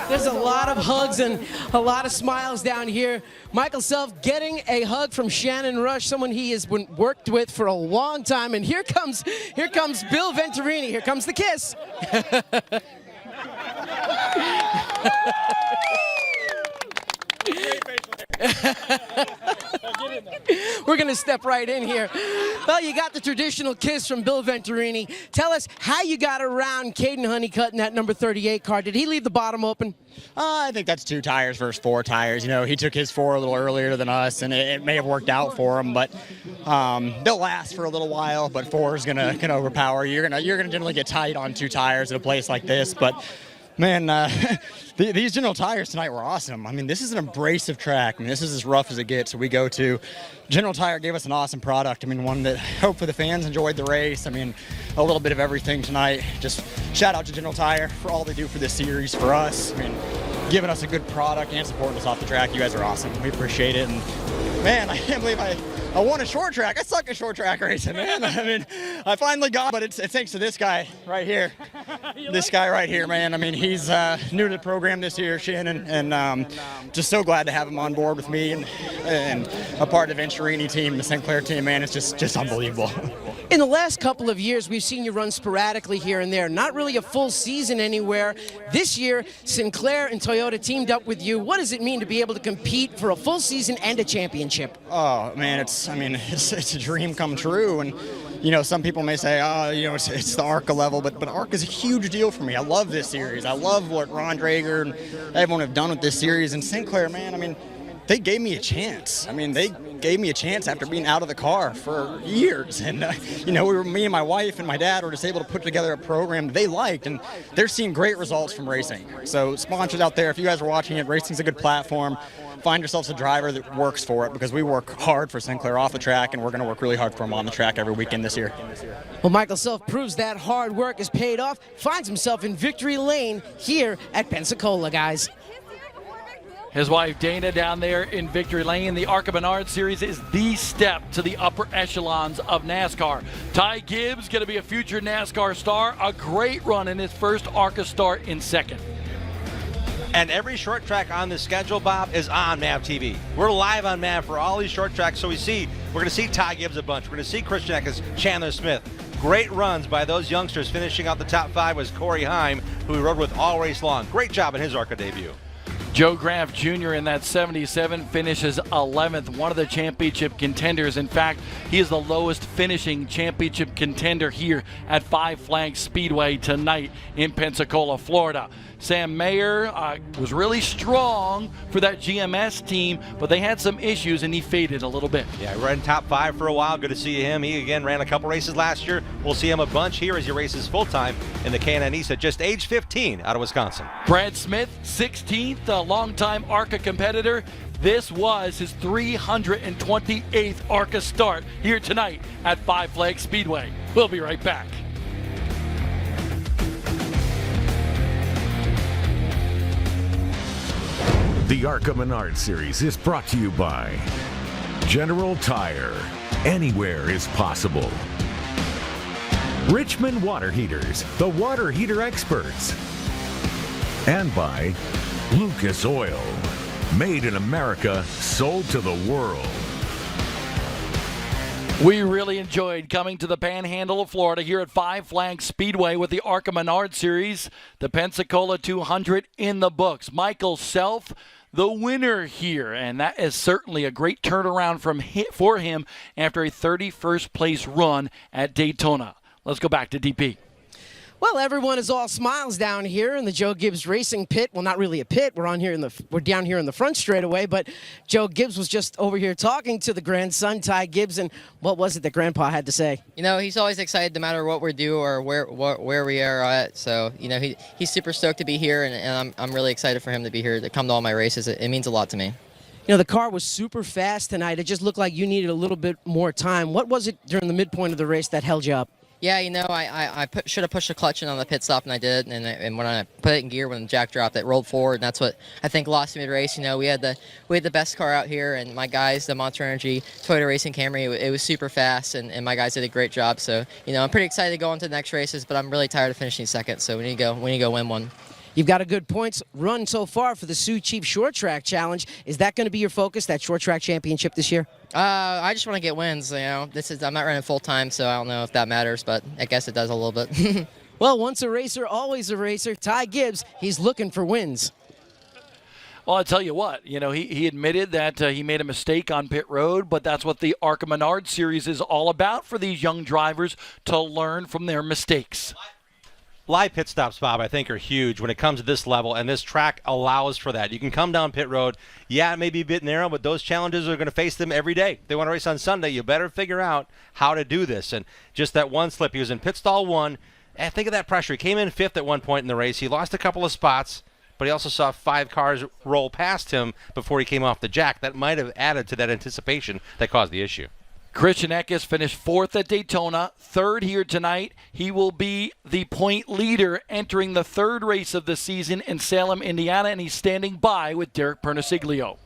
There's a lot of hugs and a lot of smiles down here. Michael Self getting a hug from Shannon Rush, someone he has been worked with for a long time. And here comes Bill Venturini. Here comes the kiss. We're going to step right in here. Well, you got the traditional kiss from Bill Venturini. Tell us how you got around Katyn Honeycutt in that number 38 car. Did he leave the bottom open? I think that's 2 tires versus 4 tires. You know, he took his 4 a little earlier than us, and it may have worked out for him. But they'll last for a little while. But 4 is gonna overpower. You're gonna generally get tight on 2 tires at a place like this. But man, these General Tires tonight were awesome. I mean, this is an abrasive track. I mean, this is as rough as it gets. So we go to General Tire gave us an awesome product. I mean, one that hopefully the fans enjoyed the race. I mean, a little bit of everything tonight. Just shout out to General Tire for all they do for this series for us. I mean, giving us a good product and supporting us off the track. You guys are awesome. We appreciate it. And man, I can't believe I won a short track. I suck at short track racing, man. I mean, I finally got, but it's thanks to this guy right here. This guy right here, man. I mean, he's new to the program this year, Shannon, and just so glad to have him on board with me and a part of the Venturini team, the Sinclair team, man. It's just unbelievable. In the last couple of years, we've seen you run sporadically here and there. Not really a full season anywhere. This year, Sinclair and Toyota teamed up with you. What does it mean to be able to compete for a full season and a championship? Oh, man, it's a dream come true. And, you know, some people may say, oh, you know, it's the ARCA level, but ARCA is a huge deal for me. I love this series. I love what Ron Drager and everyone have done with this series. And Sinclair, man, I mean, they gave me a chance. I mean, they gave me a chance after being out of the car for years. And, you know, me and my wife and my dad were just able to put together a program they liked, and they're seeing great results from racing. So sponsors out there, if you guys are watching it, racing's a good platform. Find yourselves a driver that works for it, because we work hard for Sinclair off the track, and we're going to work really hard for him on the track every weekend this year. Well, Michael Self proves that hard work has paid off, finds himself in victory lane here at Pensacola, guys. His wife Dana down there in victory lane. The ARCA Menards series is the step to the upper echelons of NASCAR. Ty Gibbs going to be a future NASCAR star. A great run in his first ARCA start in second. And every short track on the schedule, Bob, is on MAV TV. We're live on MAV for all these short tracks, so we're going to see Ty Gibbs a bunch. We're going to see Christian Eckes, Chandler Smith. Great runs by those youngsters. Finishing out the top 5 was Corey Heim, who we rode with all race long. Great job in his ARCA debut. Joe Graff Jr. in that 77 finishes 11th, one of the championship contenders. In fact, he is the lowest finishing championship contender here at Five Flags Speedway tonight in Pensacola, Florida. Sam Mayer was really strong for that GMS team, but they had some issues and he faded a little bit. Yeah, he ran top 5 for a while. Good to see him. He again ran a couple races last year. We'll see him a bunch here as he races full-time in the K&N East at just age 15 out of Wisconsin. Brad Smith, 16th, a longtime ARCA competitor. This was his 328th ARCA start here tonight at Five Flags Speedway. We'll be right back. The ARCA Menards series is brought to you by General Tire. Anywhere is possible. Richmond Water Heaters, the water heater experts. And by Lucas Oil. Made in America, sold to the world. We really enjoyed coming to the Panhandle of Florida here at Five Flags Speedway with the ARCA Menards series, the Pensacola 200 in the books. Michael Self, the winner here, and that is certainly a great turnaround for him after a 31st place run at Daytona. Let's go back to DP. Well, everyone is all smiles down here in the Joe Gibbs Racing pit. Well, not really a pit. We're down here in the front straightaway. But Joe Gibbs was just over here talking to the grandson, Ty Gibbs, and what was it that Grandpa had to say? You know, he's always excited no matter what we do or where we are at. So, you know, he's super stoked to be here, and I'm really excited for him to be here to come to all my races. It means a lot to me. You know, the car was super fast tonight. It just looked like you needed a little bit more time. What was it during the midpoint of the race that held you up? Yeah, you know, I should have pushed the clutch in on the pit stop, and I did. And when I put it in gear, when the jack dropped, it rolled forward, and that's what I think lost me mid-race. You know, we had the best car out here, and my guys, the Monster Energy Toyota Racing Camry, it was super fast, and my guys did a great job. So, you know, I'm pretty excited to go on to the next races, but I'm really tired of finishing second. So we need to go win one. You've got a good points run so far for the Sioux Chief Short Track Challenge. Is that going to be your focus, that Short Track Championship this year? I just want to get wins. You know, I'm not running full time, so I don't know if that matters, but I guess it does a little bit. Well, once a racer, always a racer. Ty Gibbs, he's looking for wins. Well, I'll tell you what, you know, he admitted that he made a mistake on pit road, but that's what the ARCA Menards series is all about for these young drivers, to learn from their mistakes. Live pit stops, Bob, I think are huge when it comes to this level, and this track allows for that. You can come down pit road. Yeah, it may be a bit narrow, but those challenges are going to face them every day. If they want to race on Sunday, you better figure out how to do this. And just that one slip, he was in pit stall 1. And think of that pressure. He came in 5th at one point in the race. He lost a couple of spots, but he also saw 5 cars roll past him before he came off the jack. That might have added to that anticipation that caused the issue. Christian Equis finished 4th at Daytona, 3rd here tonight. He will be the point leader entering the 3rd race of the season in Salem, Indiana, and he's standing by with Derek Pernasiglio.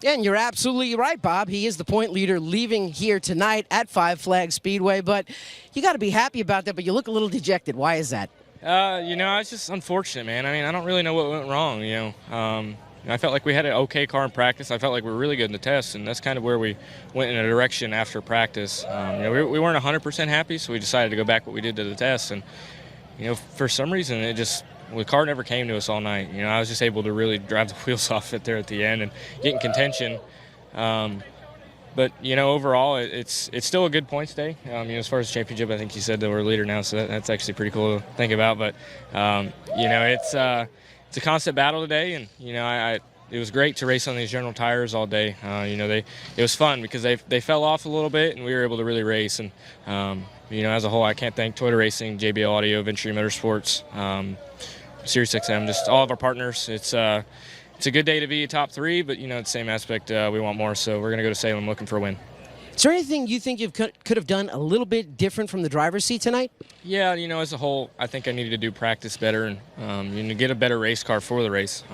Yeah, and you're absolutely right, Bob. He is the point leader leaving here tonight at Five Flags Speedway, but you got to be happy about that, but you look a little dejected. Why is that? It's just unfortunate, man. I mean, I don't really know what went wrong, I felt like we had an okay car in practice. I felt like we were really good in the test, and that's kind of where we went in a direction after practice. We weren't 100% happy, so we decided to go back what we did to the test. And, for some reason, the car never came to us all night. I was just able to really drive the wheels off it there at the end and get in contention. But overall, it's still a good points day. As far as championship, I think you said that we're a leader now, so that's actually pretty cool to think about. But it's a constant battle today, and it was great to race on these General tires all day. It was fun because they fell off a little bit, and we were able to really race. And as a whole, I can't thank Toyota Racing, JBL Audio, Venturi Motorsports, Sirius XM, just all of our partners. It's a good day to be a top 3, but at the same aspect, we want more. So we're going to go to Salem looking for a win. Is there anything you think you could have done a little bit different from the driver's seat tonight? Yeah, as a whole, I think I needed to do practice better and get a better race car for the race.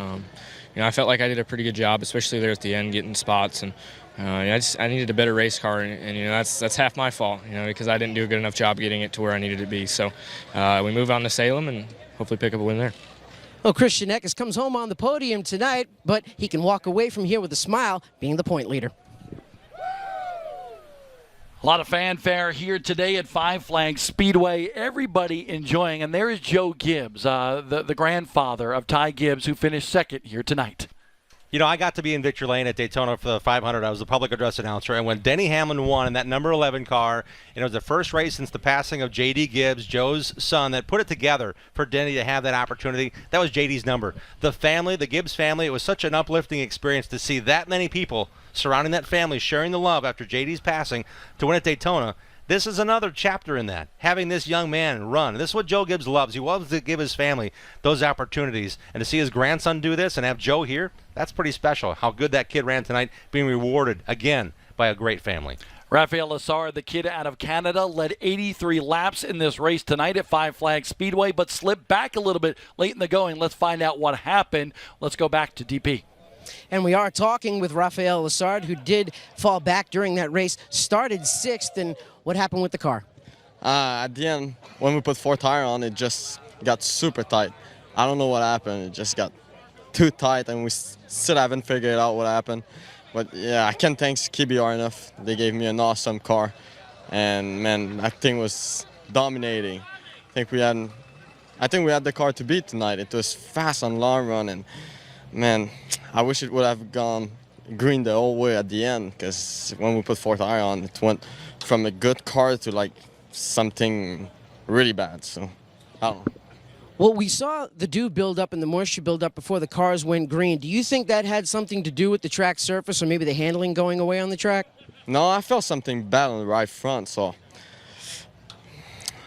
I felt like I did a pretty good job, especially there at the end, getting spots. And I needed a better race car, and that's half my fault, because I didn't do a good enough job getting it to where I needed it to be. So we move on to Salem and hopefully pick up a win there. Well, Christian Equis comes home on the podium tonight, but he can walk away from here with a smile, being the point leader. A lot of fanfare here today at Five Flags Speedway. Everybody enjoying. And there is Joe Gibbs, the grandfather of Ty Gibbs, who finished 2nd here tonight. I got to be in Victory Lane at Daytona for the 500. I was the public address announcer. And when Denny Hamlin won in that number 11 car, and it was the first race since the passing of J.D. Gibbs, Joe's son, that put it together for Denny to have that opportunity, that was J.D.'s number. The family, the Gibbs family, it was such an uplifting experience to see that many people surrounding that family, sharing the love after J.D.'s passing to win at Daytona. This is another chapter in that, having this young man run. This is what Joe Gibbs loves. He loves to give his family those opportunities. And to see his grandson do this and have Joe here, that's pretty special. How good that kid ran tonight, being rewarded again by a great family. Raphael Lessard, the kid out of Canada, led 83 laps in this race tonight at Five Flags Speedway, but slipped back a little bit late in the going. Let's find out what happened. Let's go back to DP. And we are talking with Raphael Lessard, who did fall back during that race, started 6th, and what happened with the car? At the end, when we put 4th tire on, it just got super tight. I don't know what happened. It just got too tight, and we still haven't figured out what happened. But, yeah, I can't thank KBR enough. They gave me an awesome car, and, man, that thing was dominating. I think we had the car to beat tonight. It was fast on long run, and, man, I wish it would have gone green the whole way at the end, because when we put 4th tire on, it went from a good car to like something really bad. So I don't know. Well, we saw the dew build up and the moisture build up before the cars went green. Do you think that had something to do with the track surface or maybe the handling going away on the track? No, I felt something bad on the right front, so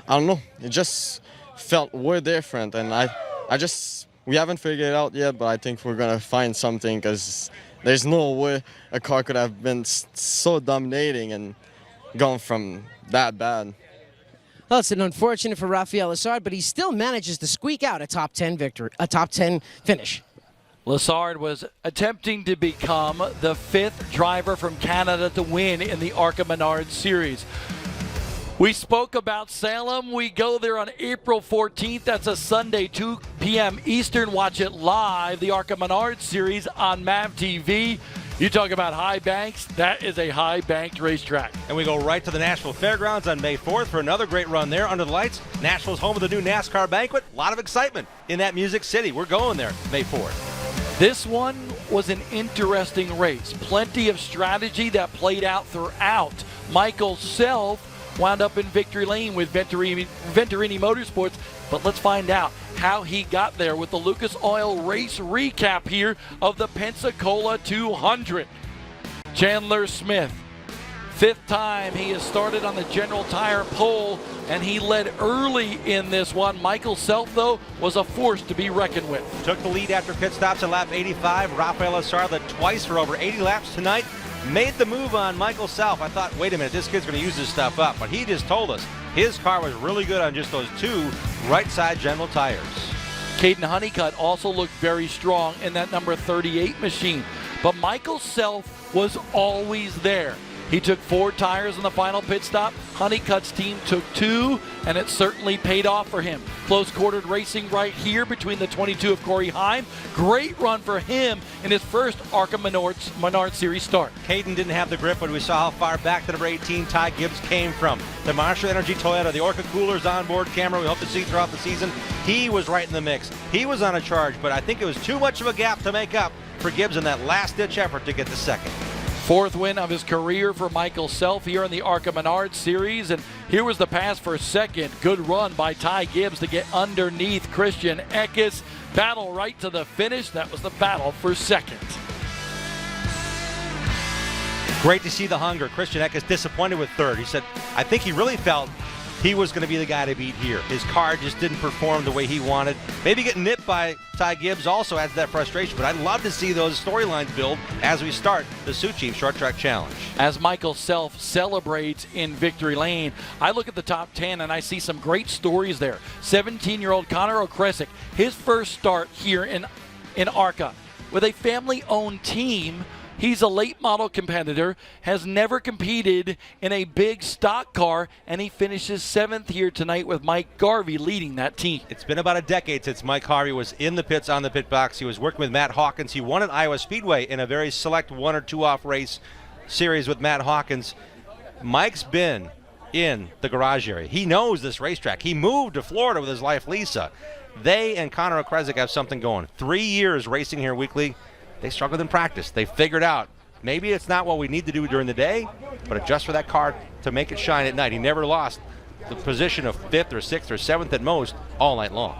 I don't know. It just felt way different, and we haven't figured it out yet, but I think we're gonna find something, because there's no way a car could have been so dominating and gone from that bad. Well, it's unfortunate for Raphael Lessard, but he still manages to squeak out a top 10 victory, a top 10 finish. Lessard was attempting to become the 5th driver from Canada to win in the ARCA Menards series. We spoke about Salem. We go there on April 14th. That's a Sunday, 2 p.m. Eastern. Watch it live, the ARCA Menards series on MAV TV. You talk about high banks, that is a high-banked racetrack. And we go right to the Nashville Fairgrounds on May 4th for another great run there under the lights. Nashville's home of the new NASCAR banquet. A lot of excitement in that Music City. We're going there May 4th. This one was an interesting race. Plenty of strategy that played out throughout. Michael Self wound up in victory lane with Venturini Motorsports, but let's find out how he got there with the Lucas Oil race recap here of the Pensacola 200. Chandler Smith, 5th time he has started on the General Tire pole, and he led early in this one. Michael Self, though, was a force to be reckoned with. Took the lead after pit stops at lap 85. Raphael Lessard led twice for over 80 laps tonight. made the move on Michael Self. I thought, wait a minute, this kid's going to use this stuff up. But he just told us his car was really good on just those 2 right side General tires. Katyn Honeycutt also looked very strong in that number 38 machine. But Michael Self was always there. He took 4 tires in the final pit stop. Honeycutt's team took 2, and it certainly paid off for him. Close-quartered racing right here between the 22 of Corey Heim. Great run for him in his first ARCA Menards Series start. Katyn didn't have the grip, but we saw how far back the number 18 Ty Gibbs came from. The Marshall Energy Toyota, the Orca Coolers onboard camera we hope to see throughout the season. He was right in the mix. He was on a charge, but I think it was too much of a gap to make up for Gibbs in that last-ditch effort to get the second. 4th win of his career for Michael Self here in the ARCA Menards Series. And here was the pass for second. Good run by Ty Gibbs to get underneath Christian Equis. Battle right to the finish. That was the battle for second. Great to see the hunger. Christian Equis disappointed with 3rd. He said, I think he really felt he was going to be the guy to beat here. His car just didn't perform the way he wanted. Maybe getting nipped by Ty Gibbs also adds that frustration, but I'd love to see those storylines build as we start the Sioux Chief Short Track Challenge. As Michael Self celebrates in victory lane, I look at the top 10 and I see some great stories there. 17-year-old Connor O'Kresick, his first start here in ARCA with a family-owned team. He's a late model competitor, has never competed in a big stock car, and he finishes 7th here tonight with Mike Garvey leading that team. It's been about a decade since Mike Harvey was in the pits on the pit box. He was working with Matt Hawkins. He won at Iowa Speedway in a very select 1 or 2 off race series with Matt Hawkins. Mike's been in the garage area. He knows this racetrack. He moved to Florida with his wife, Lisa. They and Connor O'Kresick have something going. 3 years racing here weekly. They struggled in practice. They figured out maybe it's not what we need to do during the day, but adjust for that car to make it shine at night. He never lost the position of 5th or 6th or 7th at most all night long.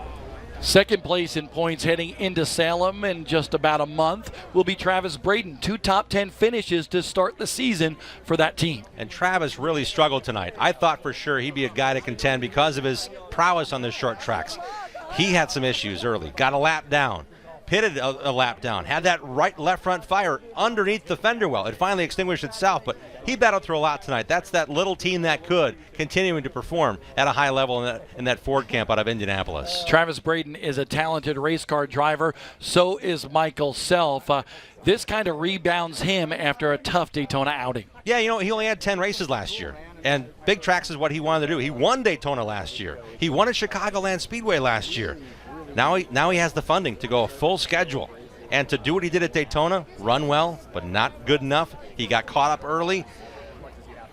Second place in points heading into Salem in just about a month will be Travis Braden. 2 top 10 finishes to start the season for that team. And Travis really struggled tonight. I thought for sure he'd be a guy to contend because of his prowess on the short tracks. He had some issues early, got a lap down. Pitted a lap down, had that left front fire underneath the fender well. It finally extinguished itself, but he battled through a lot tonight. That's that little team that could, continuing to perform at a high level in that Ford camp out of Indianapolis. Travis Braden is a talented race car driver. So is Michael Self. This kind of rebounds him after a tough Daytona outing. Yeah, you know, he only had 10 races last year, and big tracks is what he wanted to do. He won Daytona last year. He won at Chicagoland Speedway last year. Now he has the funding to go a full schedule. And to do what he did at Daytona, run well, but not good enough. He got caught up early.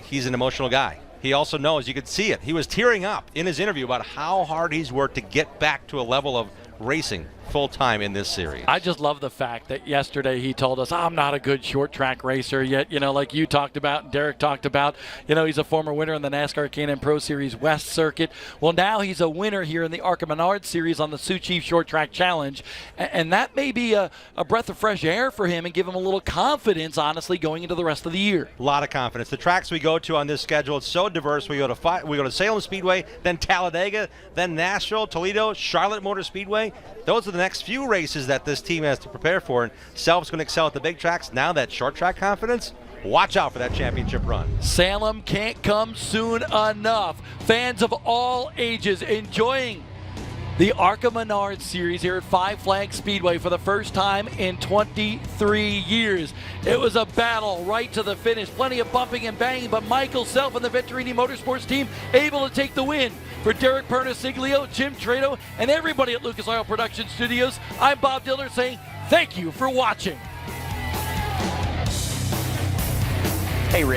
He's an emotional guy. He also knows, you could see it. He was tearing up in his interview about how hard he's worked to get back to a level of racing full-time in this series. I just love the fact that yesterday he told us, I'm not a good short track racer yet, like you talked about and Derek talked about. He's a former winner in the NASCAR Can-Am Pro Series West Circuit. Well, now he's a winner here in the ARCA Menards Series on the Sioux Chief Short Track Challenge, and that may be a breath of fresh air for him and give him a little confidence, honestly, going into the rest of the year. A lot of confidence. The tracks we go to on this schedule, it's so diverse. We go to Salem Speedway, then Talladega, then Nashville, Toledo, Charlotte Motor Speedway. Those are the next few races that this team has to prepare for, and Self's going to excel at the big tracks. Now that short track confidence, watch out for that championship run. Salem can't come soon enough. Fans of all ages enjoying the ARCA Menards Series here at Five Flags Speedway for the first time in 23 years. It was a battle right to the finish. Plenty of bumping and banging, but Michael Self and the Vetturini Motorsports team able to take the win. For Derek Pernasiglio, Jim Trado, and everybody at Lucas Oil Production Studios, I'm Bob Diller saying thank you for watching. Hey, Rick.